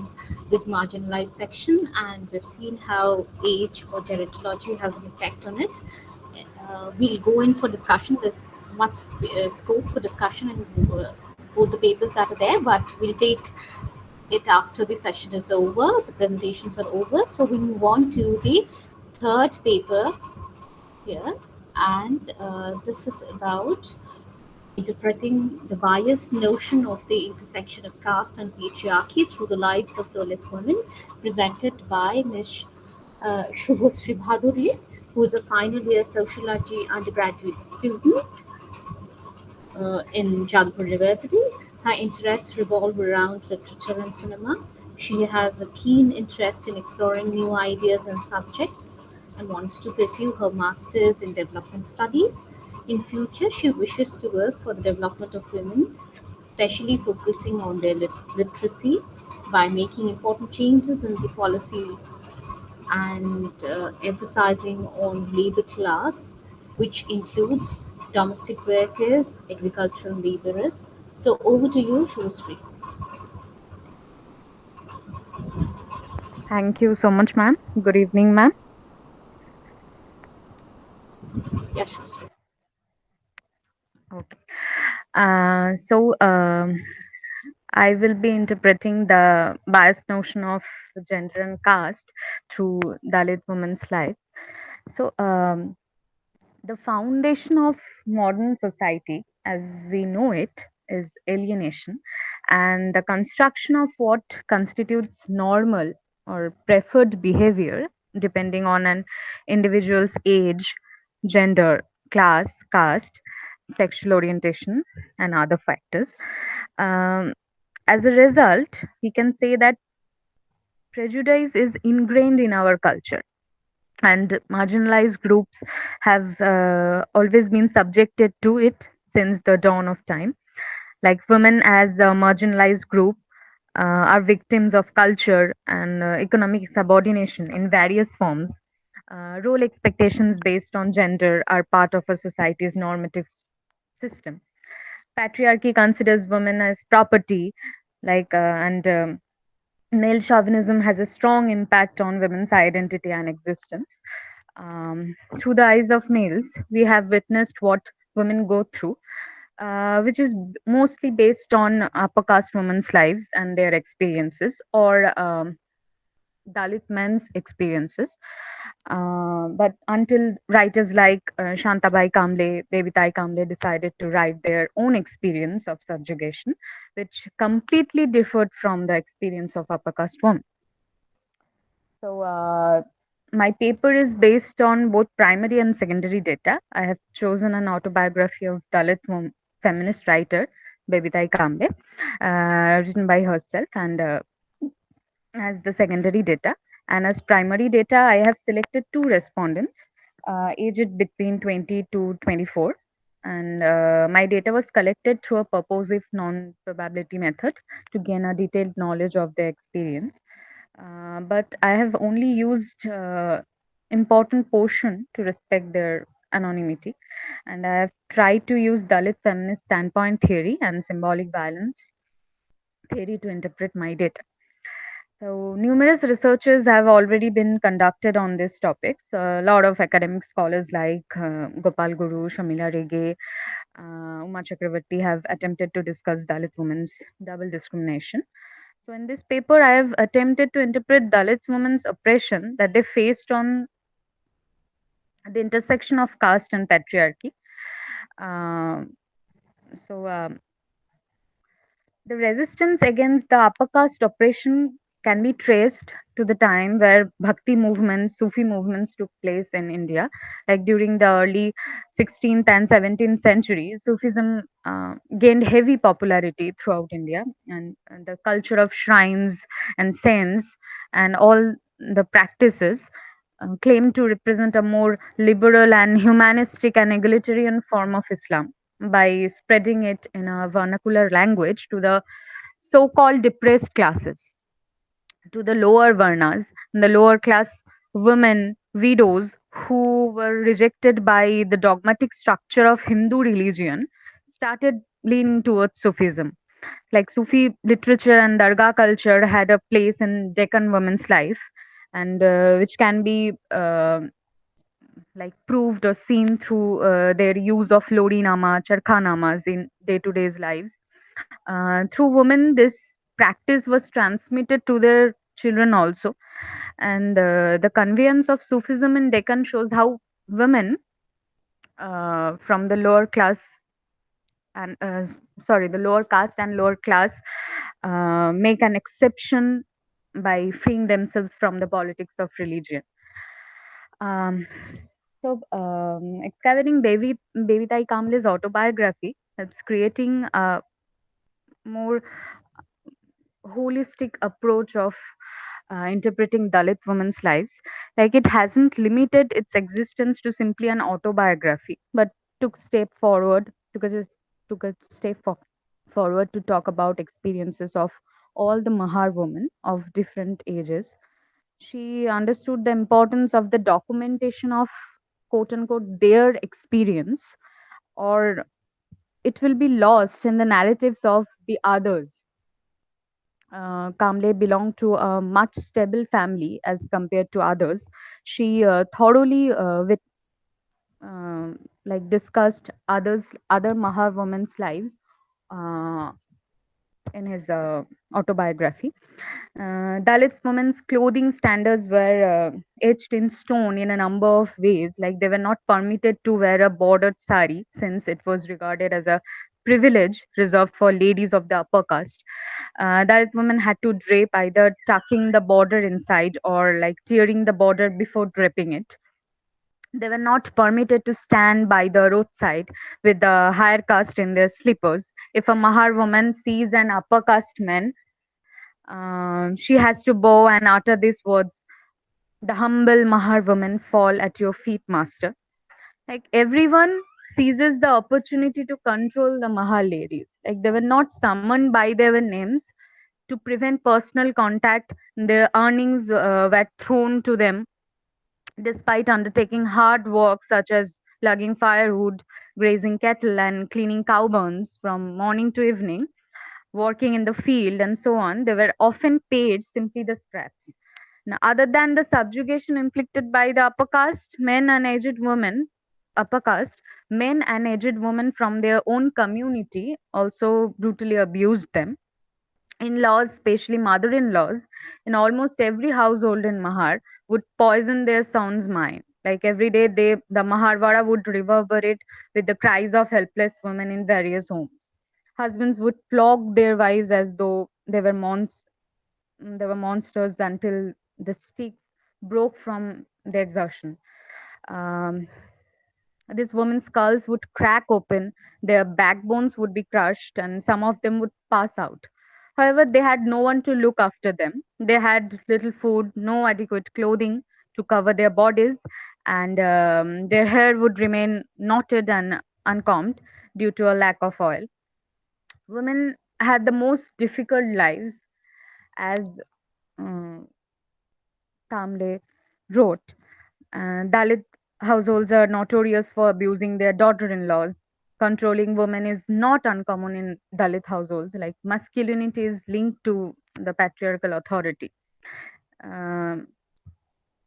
this marginalized section, and we've seen how age or gerontology has an effect on it. We'll go in for discussion. There's much scope for discussion in both the papers that are there, but we'll take it after the session is over, the presentations are over. So we move on to the third paper here, and this is about interpreting the biased notion of the intersection of caste and patriarchy through the lives of Dalit women, presented by Ms. Shuvasree Bhaduri, who is a final year sociology undergraduate student in Jaipur University. Her interests revolve around literature and cinema. She has a keen interest in exploring new ideas and subjects and wants to pursue her master's in development studies. In future, she wishes to work for the development of women, especially focusing on their literacy by making important changes in the policy and emphasizing on labor class, which includes domestic workers, agricultural laborers. So over to you, Shuvasree. Thank you so much, ma'am. Good evening, ma'am. Yes, Shuvasree. Okay. I will be interpreting the biased notion of gender and caste through Dalit women's lives. So, the foundation of modern society, as we know it, is alienation, and the construction of what constitutes normal or preferred behavior, depending on an individual's age, gender, class, caste, sexual orientation, and other factors. Um, as a result, we can say that prejudice is ingrained in our culture, and marginalized groups have always been subjected to it since the dawn of time. Like women as a marginalized group are victims of culture and economic subordination in various forms. Role expectations based on gender are part of a society's normative system. Patriarchy considers women as property, and male chauvinism has a strong impact on women's identity and existence. Through the eyes of males, we have witnessed what women go through, which is mostly based on upper caste women's lives and their experiences, or Dalit men's experiences. But until writers like Shantabai Kamble, Bebitai Kamble decided to write their own experience of subjugation, which completely differed from the experience of upper caste women. So, my paper is based on both primary and secondary data. I have chosen an autobiography of Dalit feminist writer, Bebitai Kamble, written by herself, and as the secondary data. And as primary data, I have selected two respondents, aged between 20 to 24. And my data was collected through a purposive non-probability method to gain a detailed knowledge of their experience. But I have only used important portion to respect their anonymity. And I have tried to use Dalit feminist standpoint theory and symbolic violence theory to interpret my data. So, numerous researches have already been conducted on these topics. A lot of academic scholars like Gopal Guru, Shamila Rege, Uma Chakravarti have attempted to discuss Dalit women's double discrimination. So, in this paper, I have attempted to interpret Dalit women's oppression that they faced on the intersection of caste and patriarchy. Um so, the resistance against the upper caste oppression can be traced to the time where bhakti movements, Sufi movements took place in India. Like during the early 16th and 17th century, Sufism gained heavy popularity throughout India, and the culture of shrines and saints and all the practices claimed to represent a more liberal and humanistic and egalitarian form of Islam by spreading it in a vernacular language to the so called depressed classes, to the lower varnas, the lower class women, widows who were rejected by the dogmatic structure of Hindu religion, started leaning towards Sufism. Like Sufi literature and Dargah culture had a place in Deccan women's life, and which can be like proved or seen through their use of Lodi Nama, Charkha Namas in day-to-day lives. Through women, this practice was transmitted to their children also, And the conveyance of Sufism in Deccan shows how women from the lower class and the lower caste and lower class make an exception by freeing themselves from the politics of religion. Um, Excavating Bevitai Kamle's autobiography helps creating a more holistic approach of interpreting Dalit women's lives. Like it hasn't limited its existence to simply an autobiography, but took a step forward to talk about experiences of all the Mahar women of different ages. She understood the importance of the documentation of quote unquote their experience, or it will be lost in the narratives of the others. Kamle belonged to a much stable family as compared to others. She thoroughly discussed other Mahar women's lives uh, in his autobiography. Dalit women's clothing standards were etched in stone in a number of ways. Like they were not permitted to wear a bordered sari since it was regarded as a privilege reserved for ladies of the upper caste. Dalit women had to drape either tucking the border inside or like tearing the border before draping it. They were not permitted to stand by the roadside with the higher caste in their slippers. If a Mahar woman sees an upper caste man, she has to bow and utter these words: "The humble Mahar woman fall at your feet, master." Like everyone seizes the opportunity to control the Mahar ladies. Like they were not summoned by their names to prevent personal contact. Their earnings were thrown to them despite undertaking hard work such as lugging firewood, grazing cattle, and cleaning cow burns from morning to evening, working in the field, and so on. They were often paid simply the scraps. Now, other than the subjugation inflicted by the upper caste, men and aged women from their own community also brutally abused them. In-laws, especially mother-in-laws, in almost every household in Mahar would poison their son's mind. Like every day, the Maharwara would reverberate with the cries of helpless women in various homes. Husbands would flog their wives as though they were monsters until the sticks broke from the exertion. Um, these women's skulls would crack open, their backbones would be crushed, and some of them would pass out. However, they had no one to look after them. They had little food, no adequate clothing to cover their bodies, and their hair would remain knotted and uncombed due to a lack of oil. Women had the most difficult lives, as uh, Kamle wrote. Dalit households are notorious for abusing their daughter-in-laws. Controlling women is not uncommon in Dalit households. Like masculinity is linked to the patriarchal authority. Um,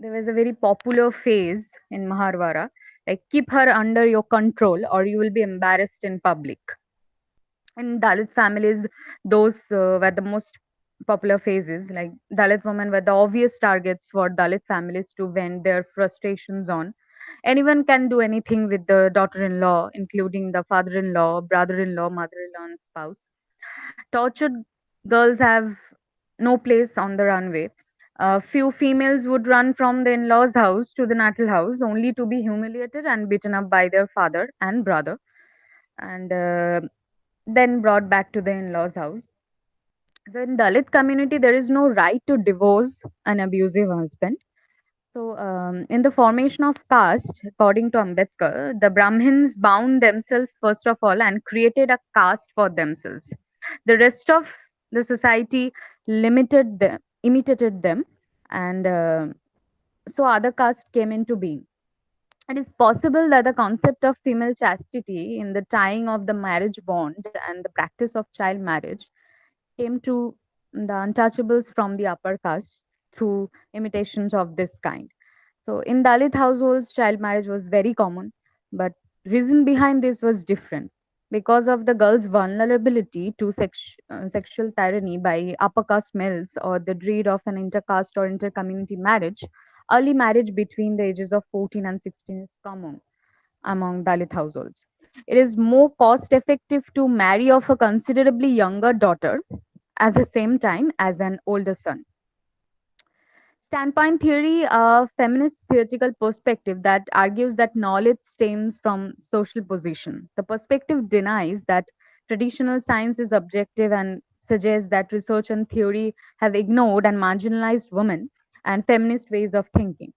there was a very popular phase in Maharwara, like keep her under your control or you will be embarrassed in public. In Dalit families, those were the most popular phases. Like Dalit women were the obvious targets for Dalit families to vent their frustrations on. Anyone can do anything with the daughter-in-law, including the father-in-law, brother-in-law, mother-in-law, and spouse. Tortured girls have no place on the runway. Few females would run from the in-laws' house to the natal house only to be humiliated and beaten up by their father and brother, and then brought back to the in-laws' house. So in Dalit community, there is no right to divorce an abusive husband. So in the formation of caste, according to Ambedkar, the Brahmins bound themselves first of all and created a caste for themselves. The rest of the society imitated them, and so other castes came into being. It is possible that the concept of female chastity in the tying of the marriage bond and the practice of child marriage came to the untouchables from the upper castes through imitations of this kind. So in Dalit households, child marriage was very common, but reason behind this was different. because of the girl's vulnerability to sexual tyranny by upper caste males or the dread of an intercaste or intercommunity marriage. Early marriage between the ages of 14 and 16 is common among Dalit households. It is more cost effective to marry off a considerably younger daughter at the same time as an older son. Standpoint theory, a feminist theoretical perspective that argues that knowledge stems from social position. The perspective denies that traditional science is objective and suggests that research and theory have ignored and marginalized women and feminist ways of thinking.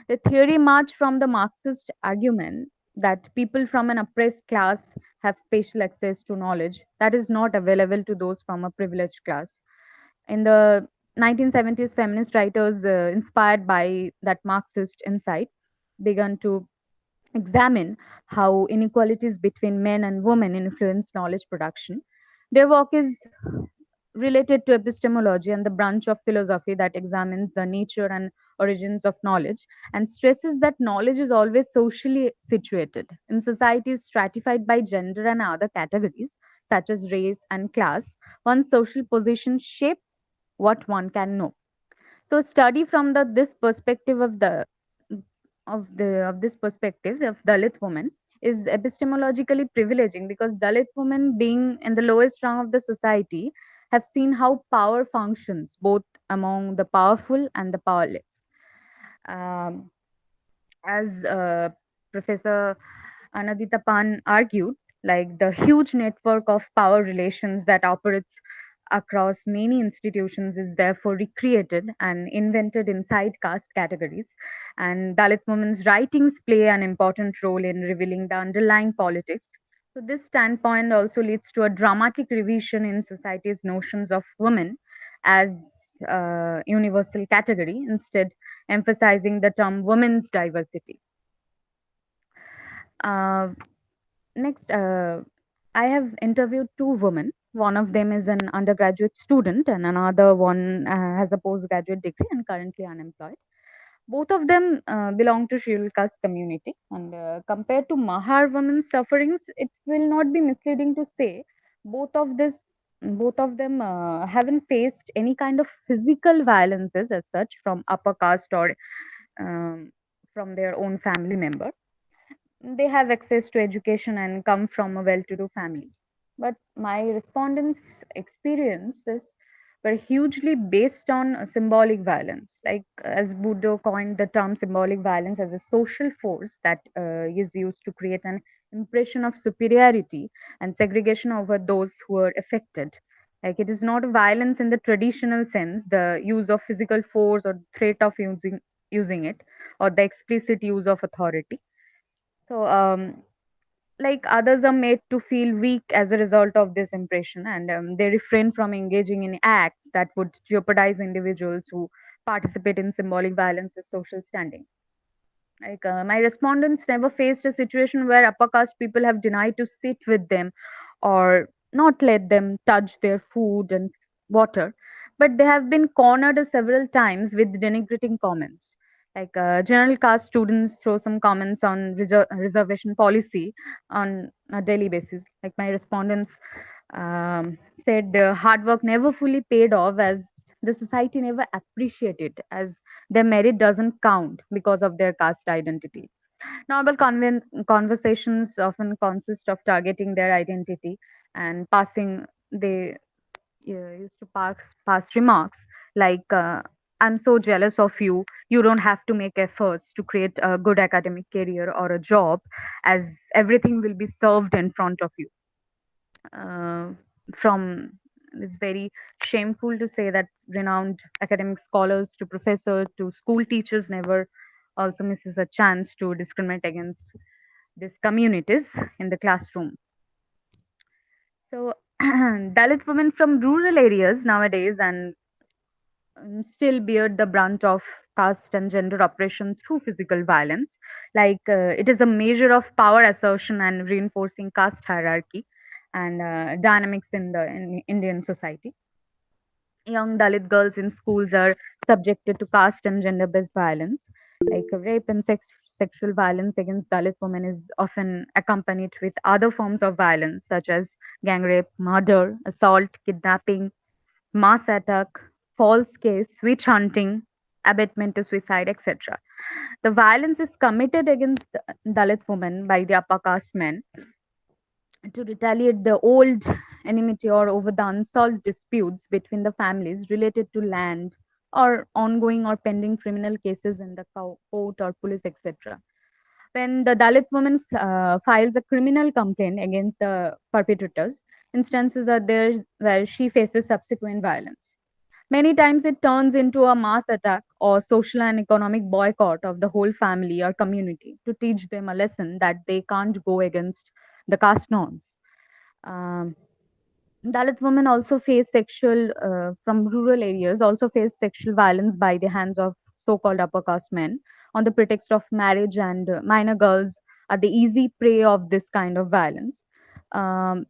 The theory emerged from the Marxist argument that people from an oppressed class have special access to knowledge that is not available to those from a privileged class. In the 1970s, feminist writers, inspired by that Marxist insight, began to examine how inequalities between men and women influence knowledge production. Their work is related to epistemology and the branch of philosophy that examines the nature and origins of knowledge and stresses that knowledge is always socially situated in societies stratified by gender and other categories such as race and class. One's social position shape what one can know. So study from the this perspective of this perspective of Dalit women is epistemologically privileging because Dalit women, being in the lowest rung of the society, have seen how power functions both among the powerful and the powerless. Um, as Professor Anadita Pan argued, like the huge network of power relations that operates across many institutions is therefore recreated and invented inside caste categories. And Dalit women's writings play an important role in revealing the underlying politics. So, this standpoint also leads to a dramatic revision in society's notions of women as universal category, instead emphasizing the term women's diversity. Uh, Next, I have interviewed two women. One of them is an undergraduate student, and another one has a postgraduate degree and currently unemployed. Both of them belong to scheduled caste community, and compared to Mahar women's sufferings, it will not be misleading to say both of this, both of them haven't faced any kind of physical violences as such from upper caste or um, from their own family member. They have access to education and come from a well-to-do family. But my respondents' experiences were hugely based on symbolic violence. Like as Buddha coined the term symbolic violence as a social force that is used to create an impression of superiority and segregation over those who are affected. Like it is not violence in the traditional sense, the use of physical force or threat of using it, or the explicit use of authority. So, like others are made to feel weak as a result of this impression, and they refrain from engaging in acts that would jeopardize individuals who participate in symbolic violence as social standing. Like my respondents never faced a situation where upper caste people have denied to sit with them or not let them touch their food and water, but they have been cornered several times with denigrating comments. Like general caste students throw some comments on reservation policy on a daily basis. Like my respondents said, the hard work never fully paid off as the society never appreciated as their merit doesn't count because of their caste identity. Normal conversations often consist of targeting their identity and passing, they used to pass remarks like, I'm so jealous of you. You don't have to make efforts to create a good academic career or a job, as everything will be served in front of you. Uh, from It's very shameful to say that renowned academic scholars to professors to school teachers never also misses a chance to discriminate against these communities in the classroom. So Dalit women from rural areas nowadays and still bear the brunt of caste and gender oppression through physical violence. Like it is a measure of power assertion and reinforcing caste hierarchy and dynamics in the Indian society. Young Dalit girls in schools are subjected to caste and gender based violence, like rape and sexual violence against Dalit women is often accompanied with other forms of violence such as gang rape, murder, assault, kidnapping, mass attack, false case, witch hunting, abatement to suicide, etc. The violence is committed against Dalit women by the upper caste men to retaliate the old enmity or over the unsolved disputes between the families related to land or ongoing or pending criminal cases in the court or police, etc. When the Dalit woman files a criminal complaint against the perpetrators, instances are there where she faces subsequent violence. Many times it turns into a mass attack or social and economic boycott of the whole family or community to teach them a lesson that they can't go against the caste norms. Um, Dalit women also face from rural areas, also face sexual violence by the hands of so-called upper caste men on the pretext of marriage, and minor girls are the easy prey of this kind of violence. Um,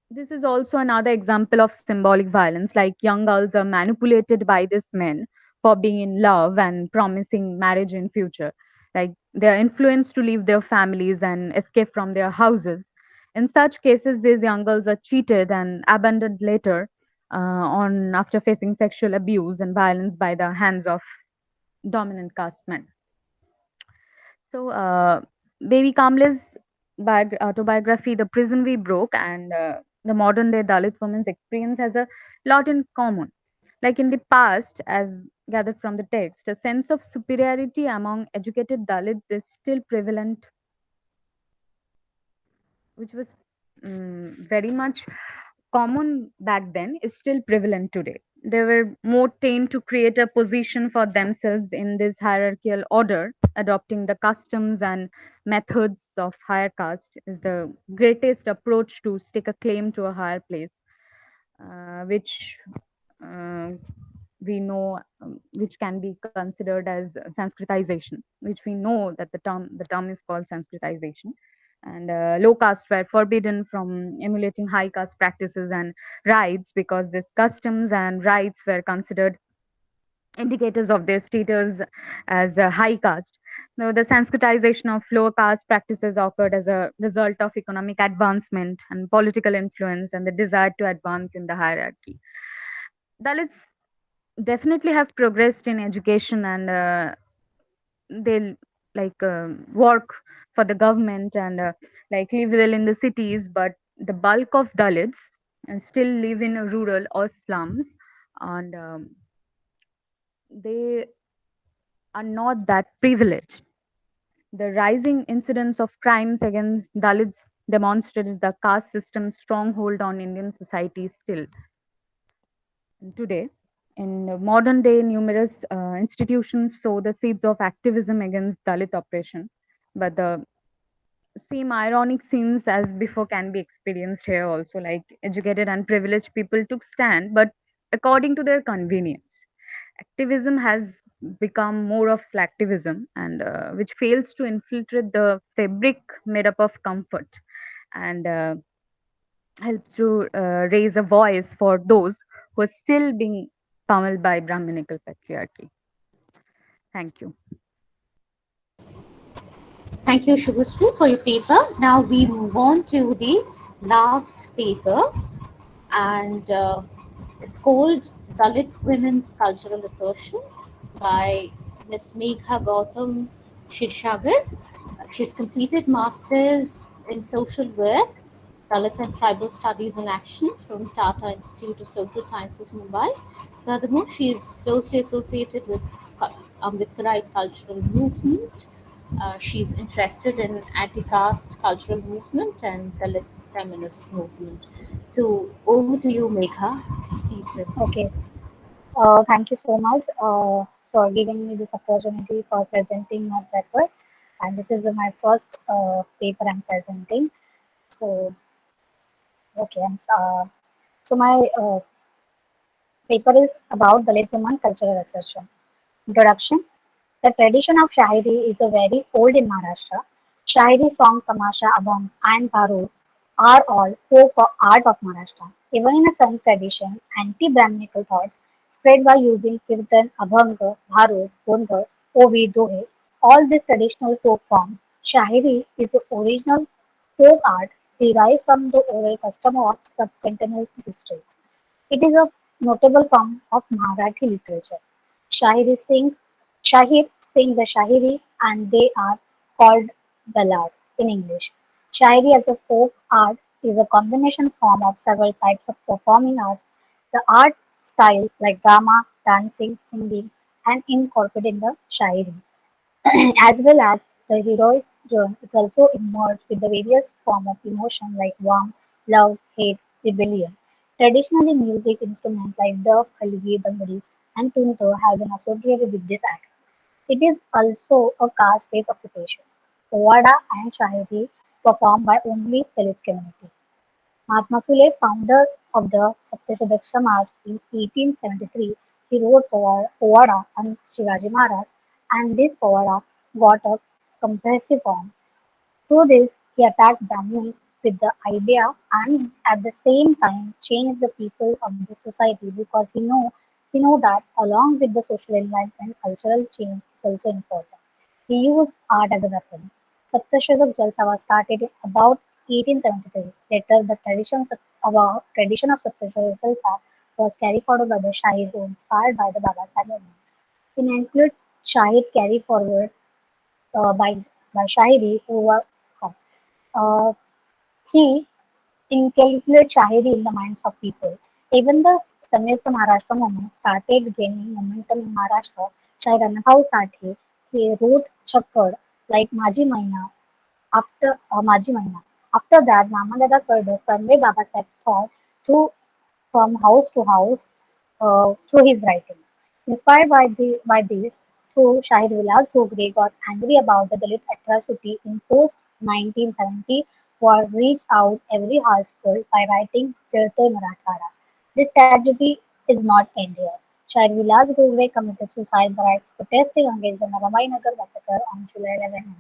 this is also another example of symbolic violence, like young girls are manipulated by these men for being in love and promising marriage in future. Like they are influenced to leave their families and escape from their houses. In such cases, these young girls are cheated and abandoned later on after facing sexual abuse and violence by the hands of dominant caste men. So, Baby Kamle's autobiography, The Prison We Broke, and the modern day Dalit woman's experience has a lot in common. Like in the past, as gathered from the text, a sense of superiority among educated Dalits is still prevalent, which was very much common back then, is still prevalent today. They were more trained to create a position for themselves in this hierarchical order. Adopting the customs and methods of higher caste is the greatest approach to stake a claim to a higher place, which uh, we know, which can be considered as Sanskritization, which we know that the term is called Sanskritization. And low caste were forbidden from emulating high caste practices and rites because these customs and rites were considered indicators of their status as a high caste. Now, the Sanskritization of lower caste practices occurred as a result of economic advancement and political influence and the desire to advance in the hierarchy. Dalits definitely have progressed in education, and they work for the government and like live well in the cities, but the bulk of Dalits still live in rural or slums, and they are not that privileged. The rising incidence of crimes against Dalits demonstrates the caste system's stronghold on Indian society still. Today, in modern day, numerous institutions sow the seeds of activism against Dalit oppression, but the same ironic scenes as before can be experienced here also, like educated and privileged people took stand, but according to their convenience. Activism has become more of slacktivism, and which fails to infiltrate the fabric made up of comfort, and helps to raise a voice for those who are still being pummeled by Brahmanical patriarchy. Thank you. Thank you, Shuvasree, for your paper. Now we move on to the last paper, and it's called Dalit Women's Cultural Assertion by Ms. Megha Gautam Kshirsagar. She's completed Masters in Social Work, Dalit and Tribal Studies in Action from Tata Institute of Social Sciences, Mumbai. Furthermore, she is closely associated with Ambedkarite cultural movement. She's interested in anti-caste cultural movement and Dalit feminist movement. So over to you, Megha. Please, Megha. Okay. Thank you so much for giving me this opportunity for presenting my paper. And this is my first paper I'm presenting. So, okay, so my paper is about Dalit women cultural assertion. Introduction. The tradition of Shahiri is a very old in Maharashtra. Shahiri song, Tamasha, Abhang and Bharur are all folk art of Maharashtra. Even in a Sant tradition, anti-Brahmanical thoughts spread by using Kirtan, Abhang, Bharur, Gondal, Ovi, Dohe all this traditional folk form. Shahiri is the original folk art derived from the oral custom of subcontinental history. It is a notable form of Marathi literature. Shahiri sing, Shahir sing the Shahiri and they are called ballad in English. Shahiri as a folk art is a combination form of several types of performing arts. The art style like drama, dancing, singing and incorporating the Shahiri as well as the heroic journey is also immersed with the various forms of emotion like warmth, love, hate, rebellion. Traditionally, music instruments like dove, kalgi, dangri, and tunto have been associated with this act. It is also a caste-based occupation. Povada and Shahiri performed by only Dalit community. Mahatma Phule, founder of the Satyashodak Samaj in 1873, he wrote Povada on Shivaji Maharaj, and this Povada got a compressive form. Through this, he attacked Brahmins with the idea and at the same time changed the people of the society because he know that along with the social enlightenment, cultural change is also important. He used art as a weapon. Satyashodak Jalsa was started in about 1873. Later, the tradition of Satyashodak Jalsa was carried forward by the Shahid who inspired by the Baba Sahib movement. In include Shahid carried forward by Shahidi who were uh, he inculcated Shahidi in the minds of people. Even the Samyukta Maharashtra movement started gaining momentum in Maharashtra. Shahid Anubhav Sathe, he wrote Chakkad like Maji Maina Maji Maina. After that, Namandada Kardo convey Baba Sahib thought through from house to house through his writing. Inspired by this, through Shahid Vilas Gogre got angry about the Dalit atrocity in post 1970 war reached out every household by writing Tirtoi Marathwada. This tragedy is not end here. Shahid Vilas Gogre committed suicide by protesting against the Nagar massacre on July 11,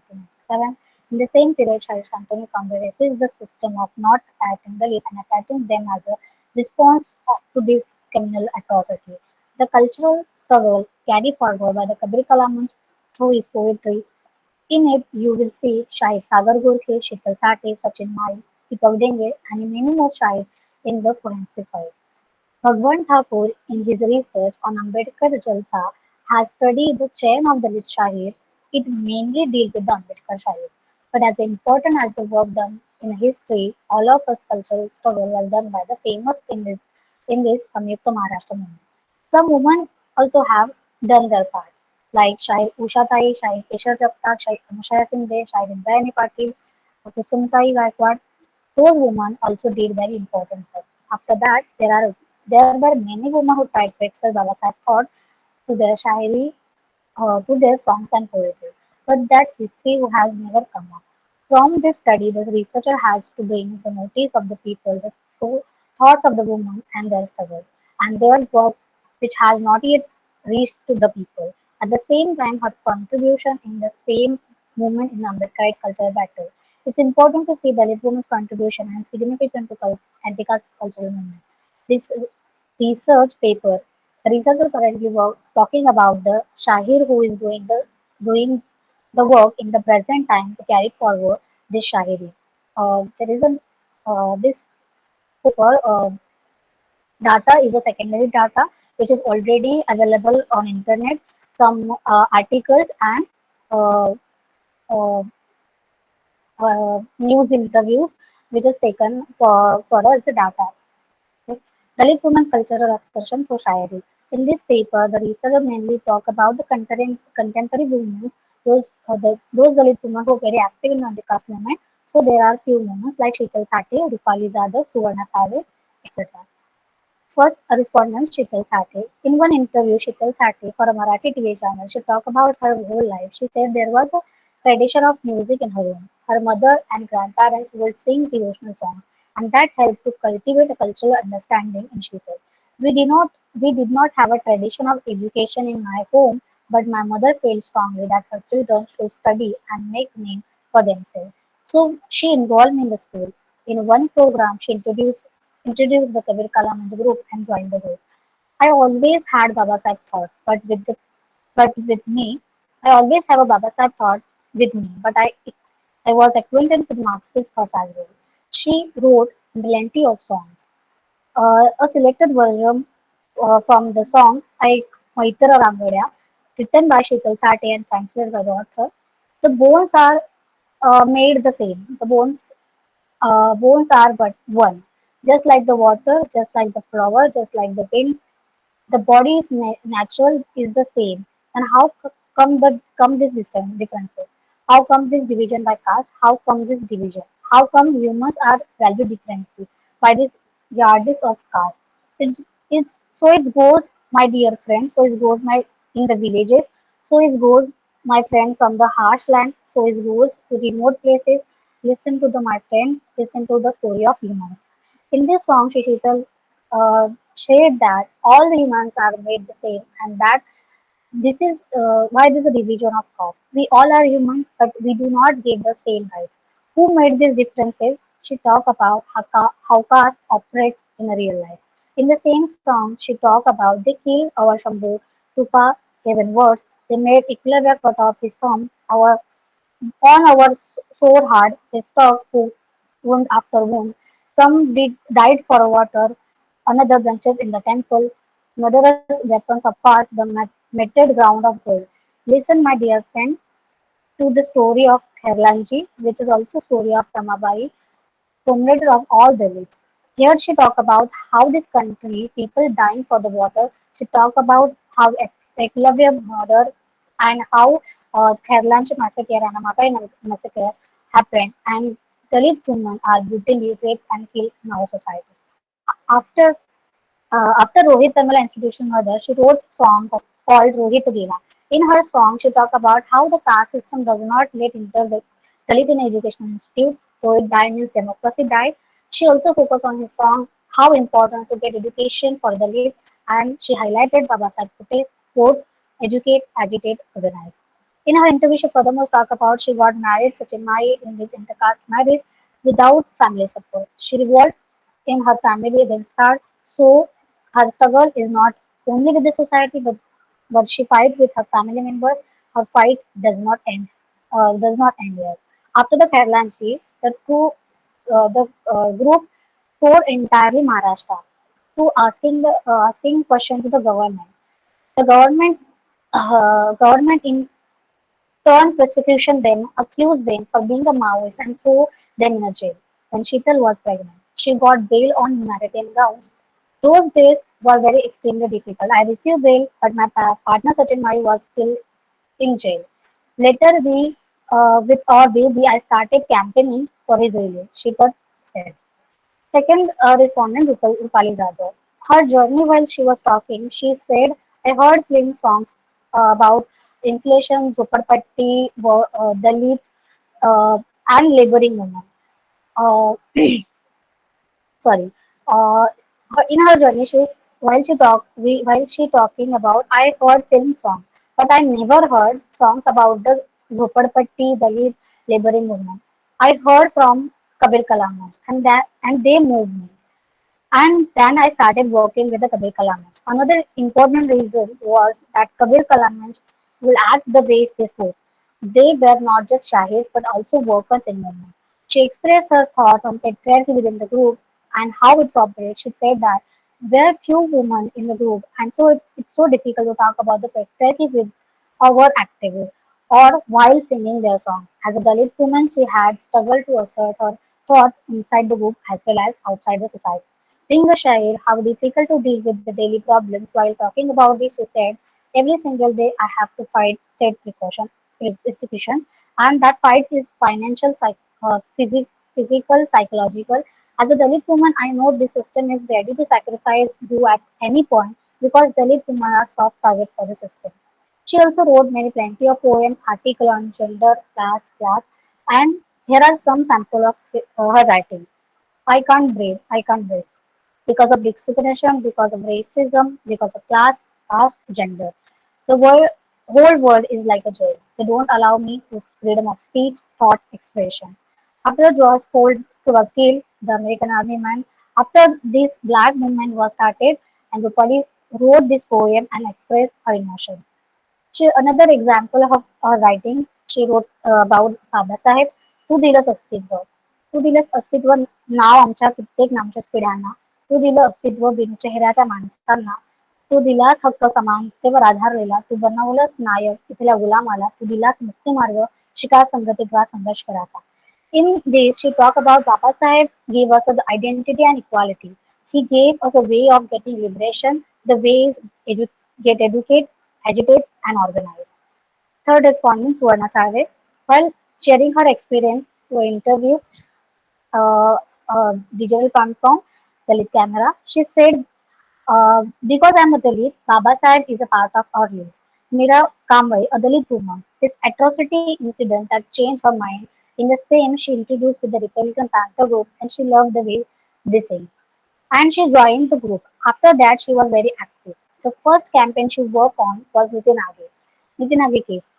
1997. In the same period, Shahid Shantanu embraces the system of not attacking Dalit and attacking them as a response to this criminal atrocity. The cultural struggle carried forward by the Kabir Kalam through his poetry. In it, you will see Shahid Sagar Gorkhe, Sheetal Sate, Sachin Mai, Deepak Denge, and many more Shahid in the forensic fight. Bhagwan Thakur, in his research on Ambedkar Jalsa, has studied the chain of Dalit Shahid. It mainly deals with the Ambedkar Shahid. But as important as the work done in history, all of us cultural struggle was done by the famous in this Samyukta Maharashtra movement. Some women also have done their part, like Shahid Ushatai, Shahid Keshar Japtak, Shahid Anushaya Sinde, Shahid Indrayani Patil, Kusumtai Gaikwad. Those women also did very important work. After that, there were many women who tried to express Baba Sahib thought to their shairi, to their songs and poetry, but that history has never come up. From this study, the researcher has to bring the notice of the people, the thoughts of the women and their struggles, and their work which has not yet reached to the people. At the same time, her contribution in the same movement in Ambedkarite cultural battle. It's important to see Dalit women's contribution and significant to anti-caste cultural movement. This research paper, the researcher currently talking about the Shahir who is doing the work in the present time to carry forward this Shahiri. There is a this paper data is a secondary data which is already available on internet. Some articles and uh, uh, news interviews which is taken for us data. Okay. Dalit women cultural assertion through Shayari. In this paper, the researcher mainly talk about the contemporary movements, those Dalit women who are very active in the caste movement. So there are few movements like Sheetal Sate, Rupali Zadav, Suvarna Save, etc. First, a respondent, Sheetal Sate. In one interview, Sheetal Sate for a Marathi TV channel, she talked about her whole life. She said there was a tradition of music in her home. Her mother and grandparents would sing devotional songs, and that helped to cultivate a cultural understanding in Sheetal. We did not have a tradition of education in my home, but my mother felt strongly that her children should study and make name for themselves. So she involved me in the school. In one program, she introduced the Kabir Kalam's group and joined the group. I always had Baba Sahib thought, but with me, I always have a Babasaheb thought with me, but I was acquainted with Marxist thoughts as well. She wrote plenty of songs. A selected version from the song I Maitara Rangodia, written by Sheetal Sate and translated by the author. The bones are made the same. The bones are but one. Just like the water, just like the flower, just like the wind, the body is natural is the same. And how come these differences? How come this division by caste? How come this division? How come humans are valued differently by this yardage of caste? It goes, my dear friend, so it goes my in the villages, so it goes my friend from the harsh land, so it goes to remote places. Listen to the my friend, listen to the story of humans. In this song, Shishita shared that all the humans are made the same, and that this is why this is a division of caste. We all are human, but we do not get the same right. Who made these differences? She talked about how caste operates in a real life. In the same song, she talked about they killed our Shambhu, took our heaven words. They made Iklavya cut off his thumb. On our sore heart, they stuck to wound after wound. Some died for water, another branches in the temple, murderous weapons of past, the meted ground of gold. Listen, my dear friend, to the story of Kherlanji, which is also story of Ramabai, comrade of all Dalits. Here she talk about how this country, people dying for the water. She talk about how Eklavya murder and how Kherlanchi massacre and Amakai massacre happened, and Dalit women are brutally raped and killed in our society. After Rohit Tarmala institution mother, she wrote song called Rohit Gela. In her song, she talked about how the caste system does not let enter the Dalit in educational institute. Rohit died means democracy died. She also focused on his song how important to get education for Dalit, and she highlighted Baba Sahib Patel quote, educate, agitate, organize. In her interview, she furthermore talked about she got married such a Mai in this intercaste marriage without family support. She revolted in her family against her. So her struggle is not only with the society, but she fight with her family members. Her fight does not end here. After the Kailanchi, the group toured entirely Maharashtra to asking question to the government. The government in turn prosecution them, accused them for being a Maoist and threw them in a jail. When Sheetal was pregnant, she got bail on humanitarian grounds. Those days were very extremely difficult. I received bail, but my partner Sachin Mai was still in jail. Later, with our baby, I started campaigning for his release, Sheetal said. Second respondent, Rupali Zadar. Her journey while she was talking, she said, I heard film songs about inflation, Zupperpatti, Dalits, and laboring women. Uh, sorry. Uh, in her journey, while she talking about, I heard film song, but I never heard songs about the Zupperpatti, Dalit, laboring women. I heard from Kabir Kalam, and they moved me. And then I started working with the Kabir Kalamaj. Another important reason was that Kabir Kalamaj will act the way they spoke. They were not just Shahid but also workers in movement. She expressed her thoughts on patriarchy within the group and how it operates. She said that there are few women in the group, and so it's so difficult to talk about the patriarchy with our activists or while singing their song. As a Dalit woman, she had struggled to assert her thoughts inside the group as well as outside the society. Being a Shair, how difficult to deal with the daily problems. While talking about this, she said, every single day I have to fight state institution, and that fight is financial, physical, psychological. As a Dalit woman, I know this system is ready to sacrifice you at any point because Dalit women are soft targets for the system. She also wrote plenty of poems, articles on gender, class, and here are some sample of her writing. I can't breathe because of discrimination, because of racism, because of class, caste, gender. The whole world is like a jail. They don't allow me to freedom of speech, thoughts, expression. After George Floyd was killed, the American army man, after this black movement was started, and Rupali wrote this poem and expressed her emotion. Another example of her writing, she wrote about Babasaheb, तू दिलंस अस्तित्व. तू दिलंस अस्तित्व नाव आमच्या कित्येक नामशेष पिढ्यांना. तू दिलं अस्तित्व बिनचेहऱ्याच्या माणसांना. तू दिलास हक्क समानतेवर आधारलेला. तू बनवलंस नायक इथल्या गुलामाला. तू दिलास मुक्तिमार्ग शिकार संघटित वा संघर्ष कराचा. In this, she talked about Baba Sahib gave us the identity and equality. He gave us a way of getting liberation, the ways get educate, agitate, and organize. Third respondent, Suvarna Salve, while sharing her experience through an interview, uh, digital platform, Dalit Camera, she said, because I'm a Dalit, Baba Sahib is a part of our lives. Mira Kamwai, a Dalit woman, this atrocity incident that changed her mind. In the same, she introduced with the Republican Panther group and she loved the way they sing. And she joined the group. After that, she was very active. The first campaign she worked on was Nitin Age. Nitin Age case.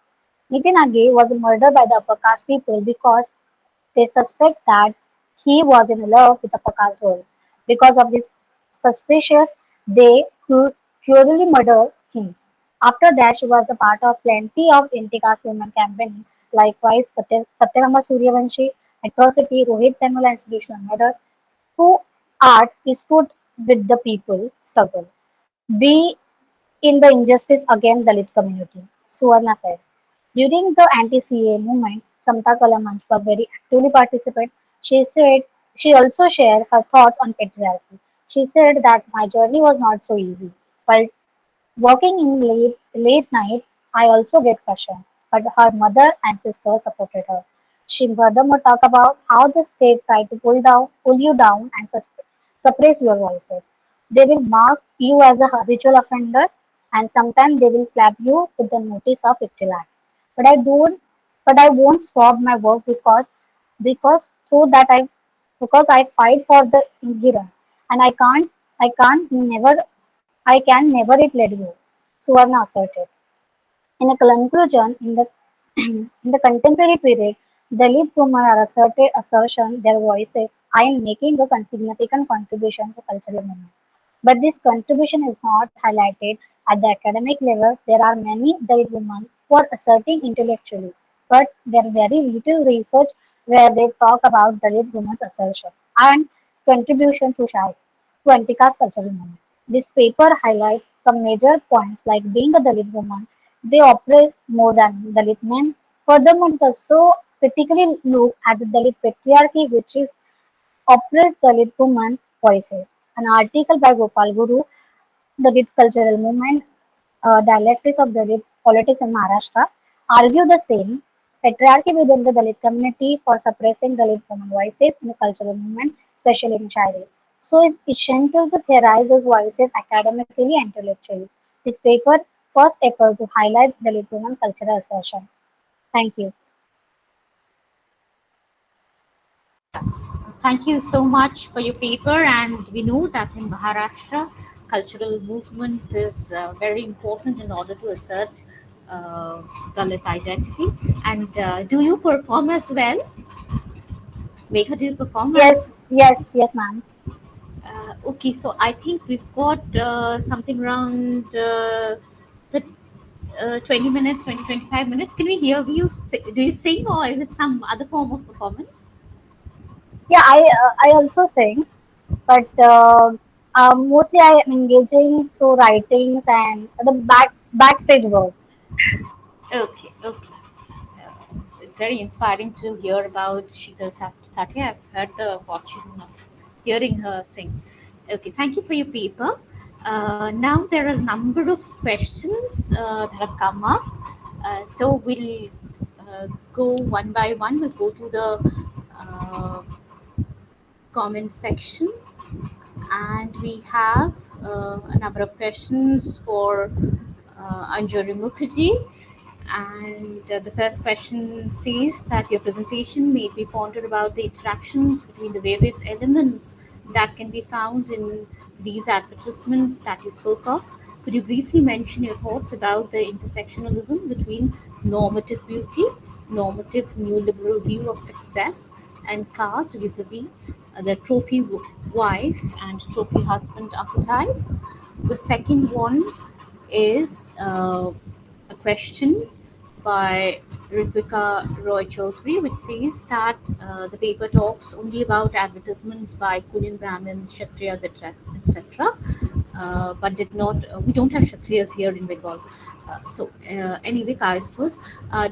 Nitin Age was murdered by the upper caste people because they suspect that he was in love with upper caste girl. Because of this suspicious, they cruelly murdered him. After that, she was a part of plenty of anti-caste women campaigning. Likewise, Satyabhama Suryavanshi, atrocity, Rohit Vemula institutional murder, who art is stood with the people struggle. Be in the injustice against Dalit community. Suvarna said. During the anti-CA movement, Samta Kalamanch was very actively participant. She said she also shared her thoughts on patriarchy. She said that my journey was not so easy. While working in late night, I also get questioned, but her mother and sister supported her. She furthermore talked about how the state tried to pull you down and suppress your voices. They will mark you as a habitual offender, and sometimes they will slap you with the notice of 50 lakhs. But I don't. But I won't stop my work because through that I fight for the inherent, and I can never it let go. Suvarna asserted. In a conclusion, in the contemporary period, Dalit women are assertion their voices and making a significant contribution to cultural movement. But this contribution is not highlighted at the academic level. There are many Dalit women who are asserting intellectually, but there are very little research where they talk about Dalit women's assertion and contribution to anti-caste cultural movement. This paper highlights some major points like being a Dalit woman, they oppress more than Dalit men. Furthermore, it also critically look at the Dalit patriarchy, which is oppressed Dalit women voices. An article by Gopal Guru, Dalit cultural movement, dialectics of Dalit politics in Maharashtra, argue the same patriarchy within the Dalit community for suppressing Dalit women voices in the cultural movement, especially in Shayari. So it's essential to theorize those voices academically and intellectually. This paper first effort to highlight Dalit women cultural assertion. Thank you. Thank you so much for your paper. And we know that in Maharashtra, cultural movement is very important in order to assert Dalit identity. And do you perform as well? Megha, do you perform as? Yes, ma'am. Okay, so I think we've got something around the 20 minutes, 20, 25 minutes. Can we hear you? Do you sing or is it some other form of performance? Yeah, I also sing, but mostly I am engaging through writings and the backstage work. Okay, okay. It's very inspiring to hear about Shikha Satya. I've heard the fortune of hearing her sing. Okay, thank you for your paper. Now there are a number of questions that have come up. So we'll go one by one. We'll go to the uh, comment section, and we have a number of questions for Anjori Mukherjee. And the first question says that your presentation made me ponder about the interactions between the various elements that can be found in these advertisements that you spoke of. Could you briefly mention your thoughts about the intersectionalism between normative beauty, normative neoliberal view of success, and caste vis-a-vis the trophy wife and trophy husband archetype? The second one is a question by Ritvika Roy Chaudhary, which says that the paper talks only about advertisements by Kulin Brahmins, Kshatriyas, etc. But did not, we don't have Kshatriyas here in Bengal. Anyway, Kayasthos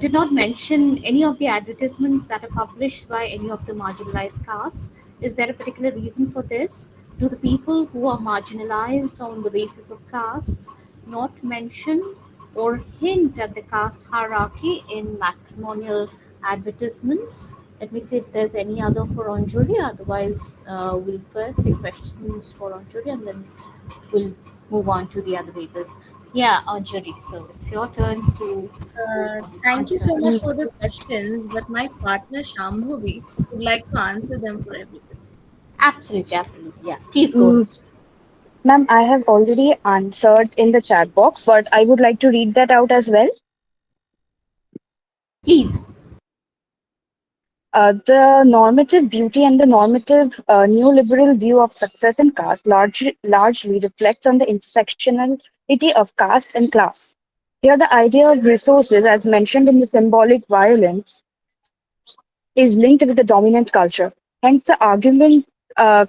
did not mention any of the advertisements that are published by any of the marginalized castes. Is there a particular reason for this? Do the people who are marginalized on the basis of castes not mention or hint at the caste hierarchy in matrimonial advertisements? Let me see if there's any other for Anjori. Otherwise, we'll first take questions for Anjori and then we'll move on to the other papers. Yeah, Anjori, so it's your turn to Thank you answer. so much for the questions, but my partner Shambhobi would like to answer them for everybody. Absolutely, absolutely. Yeah, please go ahead. Ma'am, I have already answered in the chat box, but I would like to read that out as well. Please. The normative beauty and the normative neoliberal view of success in caste largely reflects on the intersectionality of caste and class. Here, the idea of resources, as mentioned in the symbolic violence, is linked with the dominant culture. Hence, the argument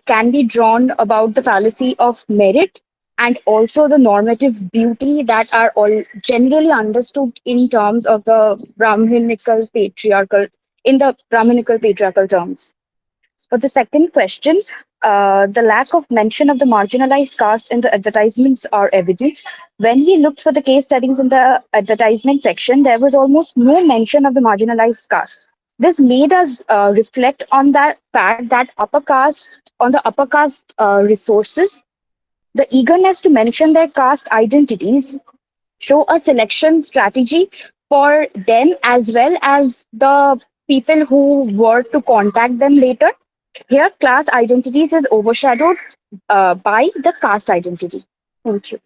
can be drawn about the fallacy of merit and also the normative beauty that are all generally understood in terms of the Brahmanical patriarchal terms. For the second question, the lack of mention of the marginalized caste in the advertisements are evident. When we looked for the case studies in the advertisement section, there was almost no mention of the marginalized caste. This made us reflect on that fact that upper caste resources, the eagerness to mention their caste identities show a selection strategy for them as well as the people who were to contact them later. Here, class identities is overshadowed by the caste identity. Thank you.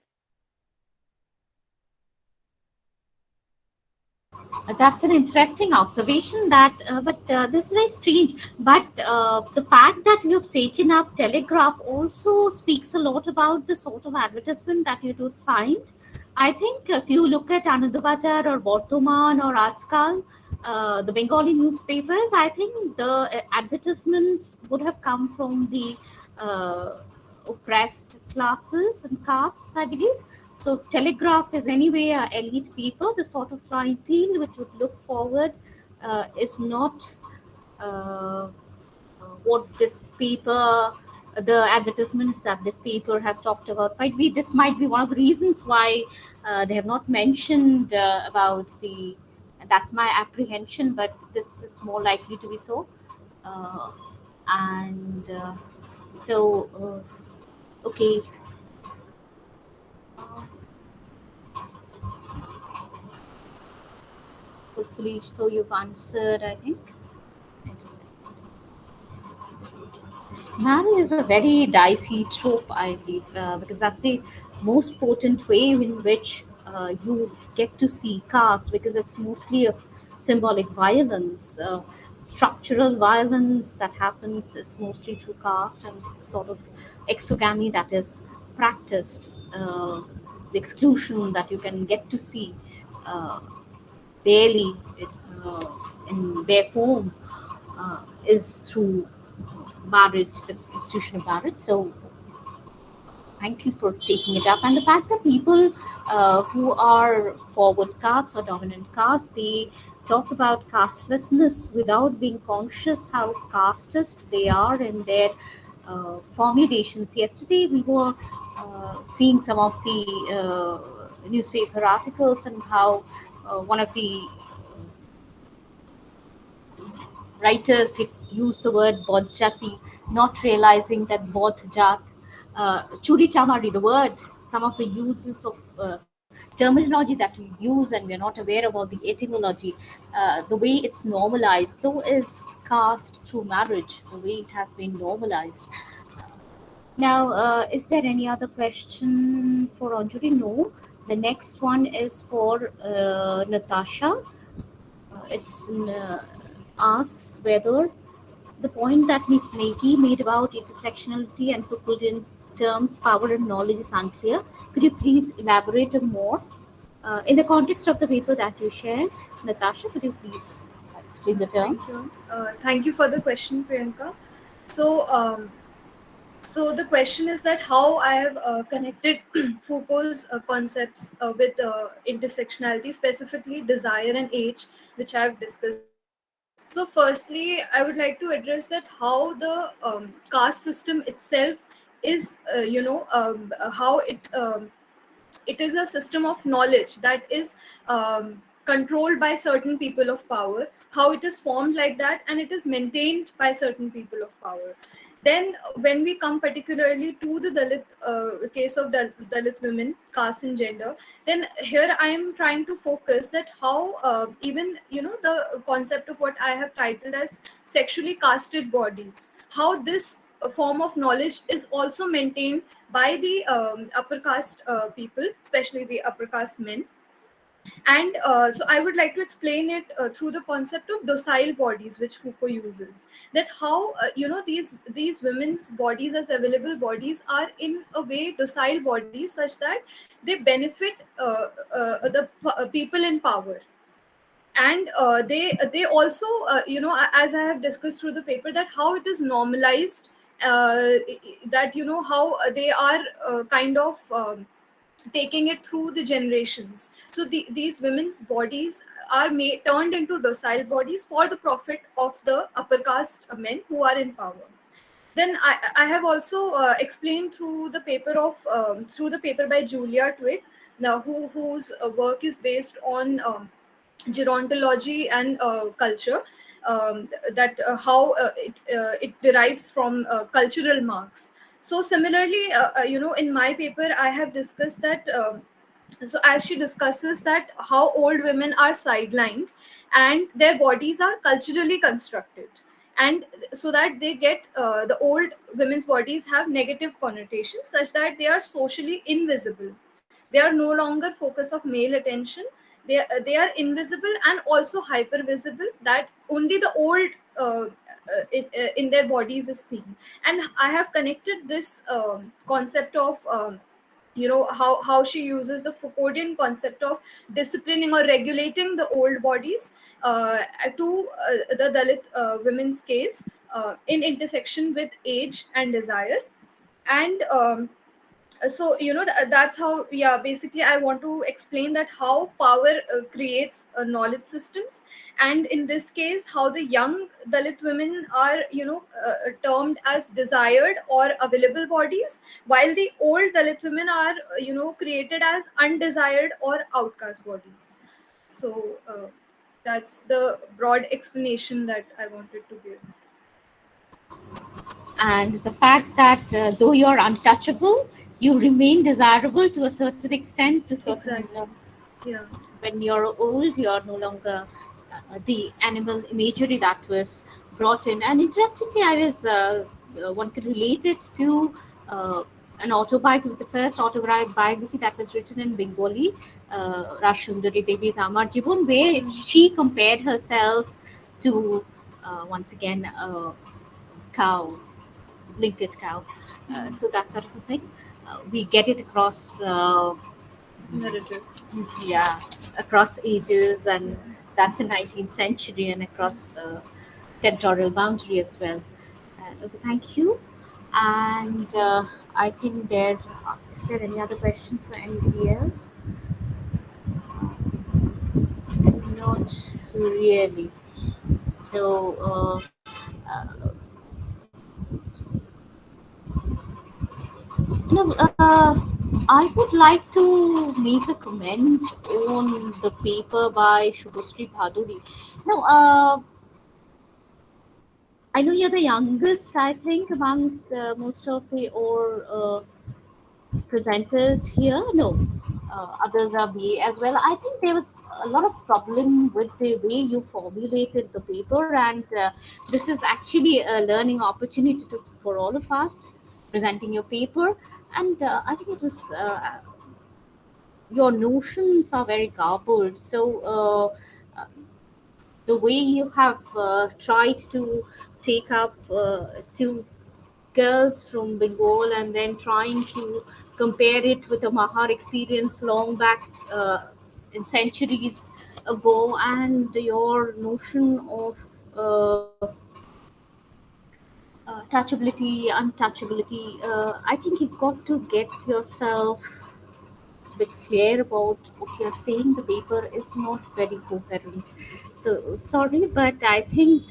That's an interesting observation. This is very strange. But the fact that you've taken up Telegraph also speaks a lot about the sort of advertisement that you do find. I think if you look at Anandabazar or Bortoman or Ajkal, the Bengali newspapers, I think the advertisements would have come from the oppressed classes and castes, I believe. So Telegraph is anyway a elite people. The sort of clientele which would look forward is not what this paper, the advertisements that this paper has talked about. This might be one of the reasons why they have not mentioned about the. That's my apprehension, but this is more likely to be so. Okay. Hopefully, so you've answered, I think. Marriage is a very dicey trope, I believe, because that's the most potent way in which you get to see caste, because it's mostly a symbolic violence. Structural violence that happens is mostly through caste and sort of exogamy that is practiced, the exclusion that you can get to see barely in bare form is through marriage, the institution of marriage. So thank you for taking it up. And the fact that people who are forward caste or dominant caste, they talk about castelessness without being conscious how casteist they are in their formulations. Yesterday we were seeing some of the newspaper articles and how one of the writers used the word bodjati, not realizing that bodjat, churi chamari, the word, some of the uses of terminology that we use and we're not aware about the etymology, the way it's normalized. So is caste through marriage, the way it has been normalized. Now, is there any other question for Anjori? No. The next one is for Natasha. It's asks whether the point that Ms. Negi made about intersectionality and put in terms power and knowledge is unclear. Could you please elaborate more? In the context of the paper that you shared, Natasha, could you please explain the term? Thank you. Thank you for the question, Priyanka. So, so the question is that how I have connected Foucault's concepts with intersectionality, specifically desire and age, which I have discussed before. So, firstly, I would like to address that how the caste system itself is, how it is a system of knowledge that is controlled by certain people of power, how it is formed like that, and it is maintained by certain people of power. Then when we come particularly to the Dalit case of Dalit women, caste and gender, then here I am trying to focus that how even the concept of what I have titled as sexually casted bodies, how this form of knowledge is also maintained by the upper caste people, especially the upper caste men. And so I would like to explain it through the concept of docile bodies, which Foucault uses. That how these women's bodies as available bodies are in a way docile bodies, such that they benefit the people in power. And they also as I have discussed through the paper, that how it is normalized, that how they are kind of taking it through the generations. So these women's bodies are turned into docile bodies for the profit of the upper caste men who are in power. Then I have also explained through the paper through the paper by Julia Twig, now whose work is based on gerontology and culture, that how it derives from cultural marks. So similarly, in my paper I have discussed that so as she discusses that how old women are sidelined and their bodies are culturally constructed, and so that they get the old women's bodies have negative connotations, such that they are socially invisible. They are no longer focus of male attention. They are invisible and also hyper visible, that only the old in their bodies is seen. And I have connected this concept of how she uses the Foucauldian concept of disciplining or regulating the old bodies to the Dalit women's case in intersection with age and desire. And so that's how, yeah, basically I want to explain that how power creates knowledge systems, and in this case how the young Dalit women are termed as desired or available bodies, while the old Dalit women are created as undesired or outcast bodies. So that's the broad explanation that I wanted to give. And the fact that though you're untouchable, you remain desirable to a certain extent, to certain Exactly. Yeah. when you're old, you're no longer the animal imagery that was brought in. And interestingly, I was one could relate it to an autobiography, the first autobiography that was written in Bengali, Rashundari Devi's Amar Jibon, where she compared herself to once again a cow, blinket cow. So that sort of a thing. We get it across Narratives. yeah, across ages, and that's the 19th century, and across territorial boundary as well. Okay, thank you. And I think is there any other question for anybody else? Not really. So I would like to make a comment on the paper by Shuvasree Bhaduri. No, I know you're the youngest, I think, amongst most of the or presenters here. No, others are BA as well. I think there was a lot of problem with the way you formulated the paper, and this is actually a learning opportunity for all of us presenting your paper. And I think it was your notions are very garbled. So the way you have tried to take up two girls from Bengal and then trying to compare it with a Mahar experience long back in centuries ago, and your notion of touchability, untouchability. I think you've got to get yourself a bit clear about what you're saying. The paper is not very coherent. So sorry, but I think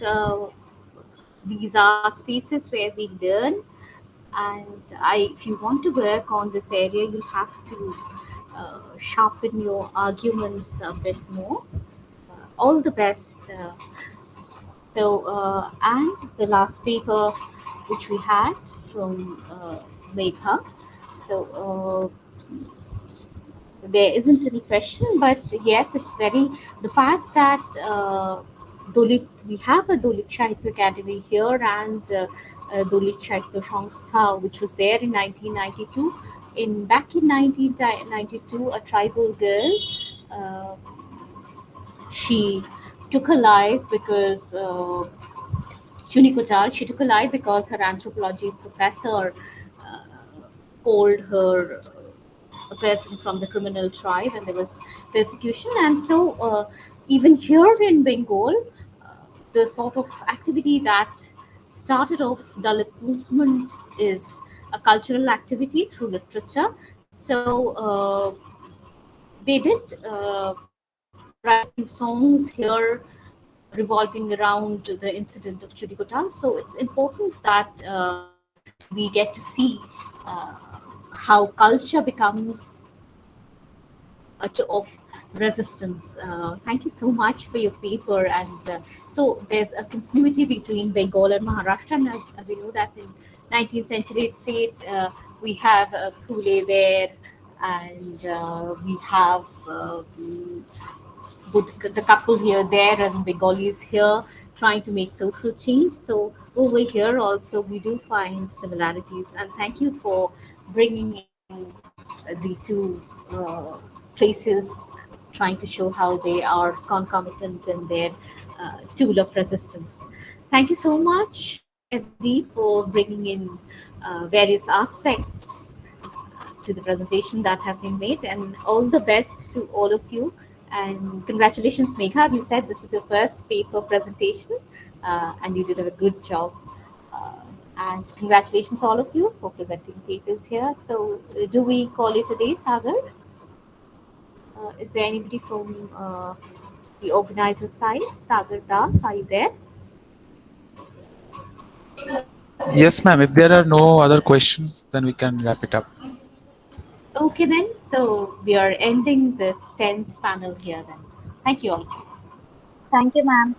these are spaces where we learn, and if you want to work on this area, you'll have to sharpen your arguments a bit more. All the best. And the last paper which we had from Megha. So there isn't any question, but yes, it's very the fact that Dalit, we have a Dalit Sahitya Academy here, and Dalit Sahitya সংস্থা, which was there in 1992. Back in 1992, a tribal girl, uh, she took her life because she took a life because her anthropology professor uh, called her a person from the criminal tribe, and there was persecution. And so, even here in Bengal, the sort of activity that started off Dalit movement is a cultural activity through literature. So, they did write a few songs here revolving around the incident of Churikotan. So it's important that we get to see uh, how culture becomes a tool of resistance. Thank you so much for your paper. And so there's a continuity between Bengal and Maharashtra. And as we know that in 19th century, it said we have Phule there, and we have the couple here there, and Bengalis here trying to make social change. So over here also we do find similarities. And thank you for bringing in the two places, trying to show how they are concomitant in their tool of resistance. Thank you so much, FD, for bringing in various aspects to the presentation that have been made, and all the best to all of you. And congratulations, Megha. You said this is your first paper presentation, and you did a good job. Uh, and congratulations, all of you, for presenting papers here. So, do we call it a day, Sagar? Is there anybody from the organizer side? Sagar Das, are you there? Yes, ma'am. If there are no other questions, then we can wrap it up. Okay, then. So, we are ending the 10th panel here then. Thank you all. Thank you, ma'am.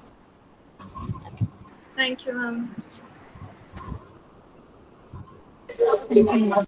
Thank you, ma'am. Thank you.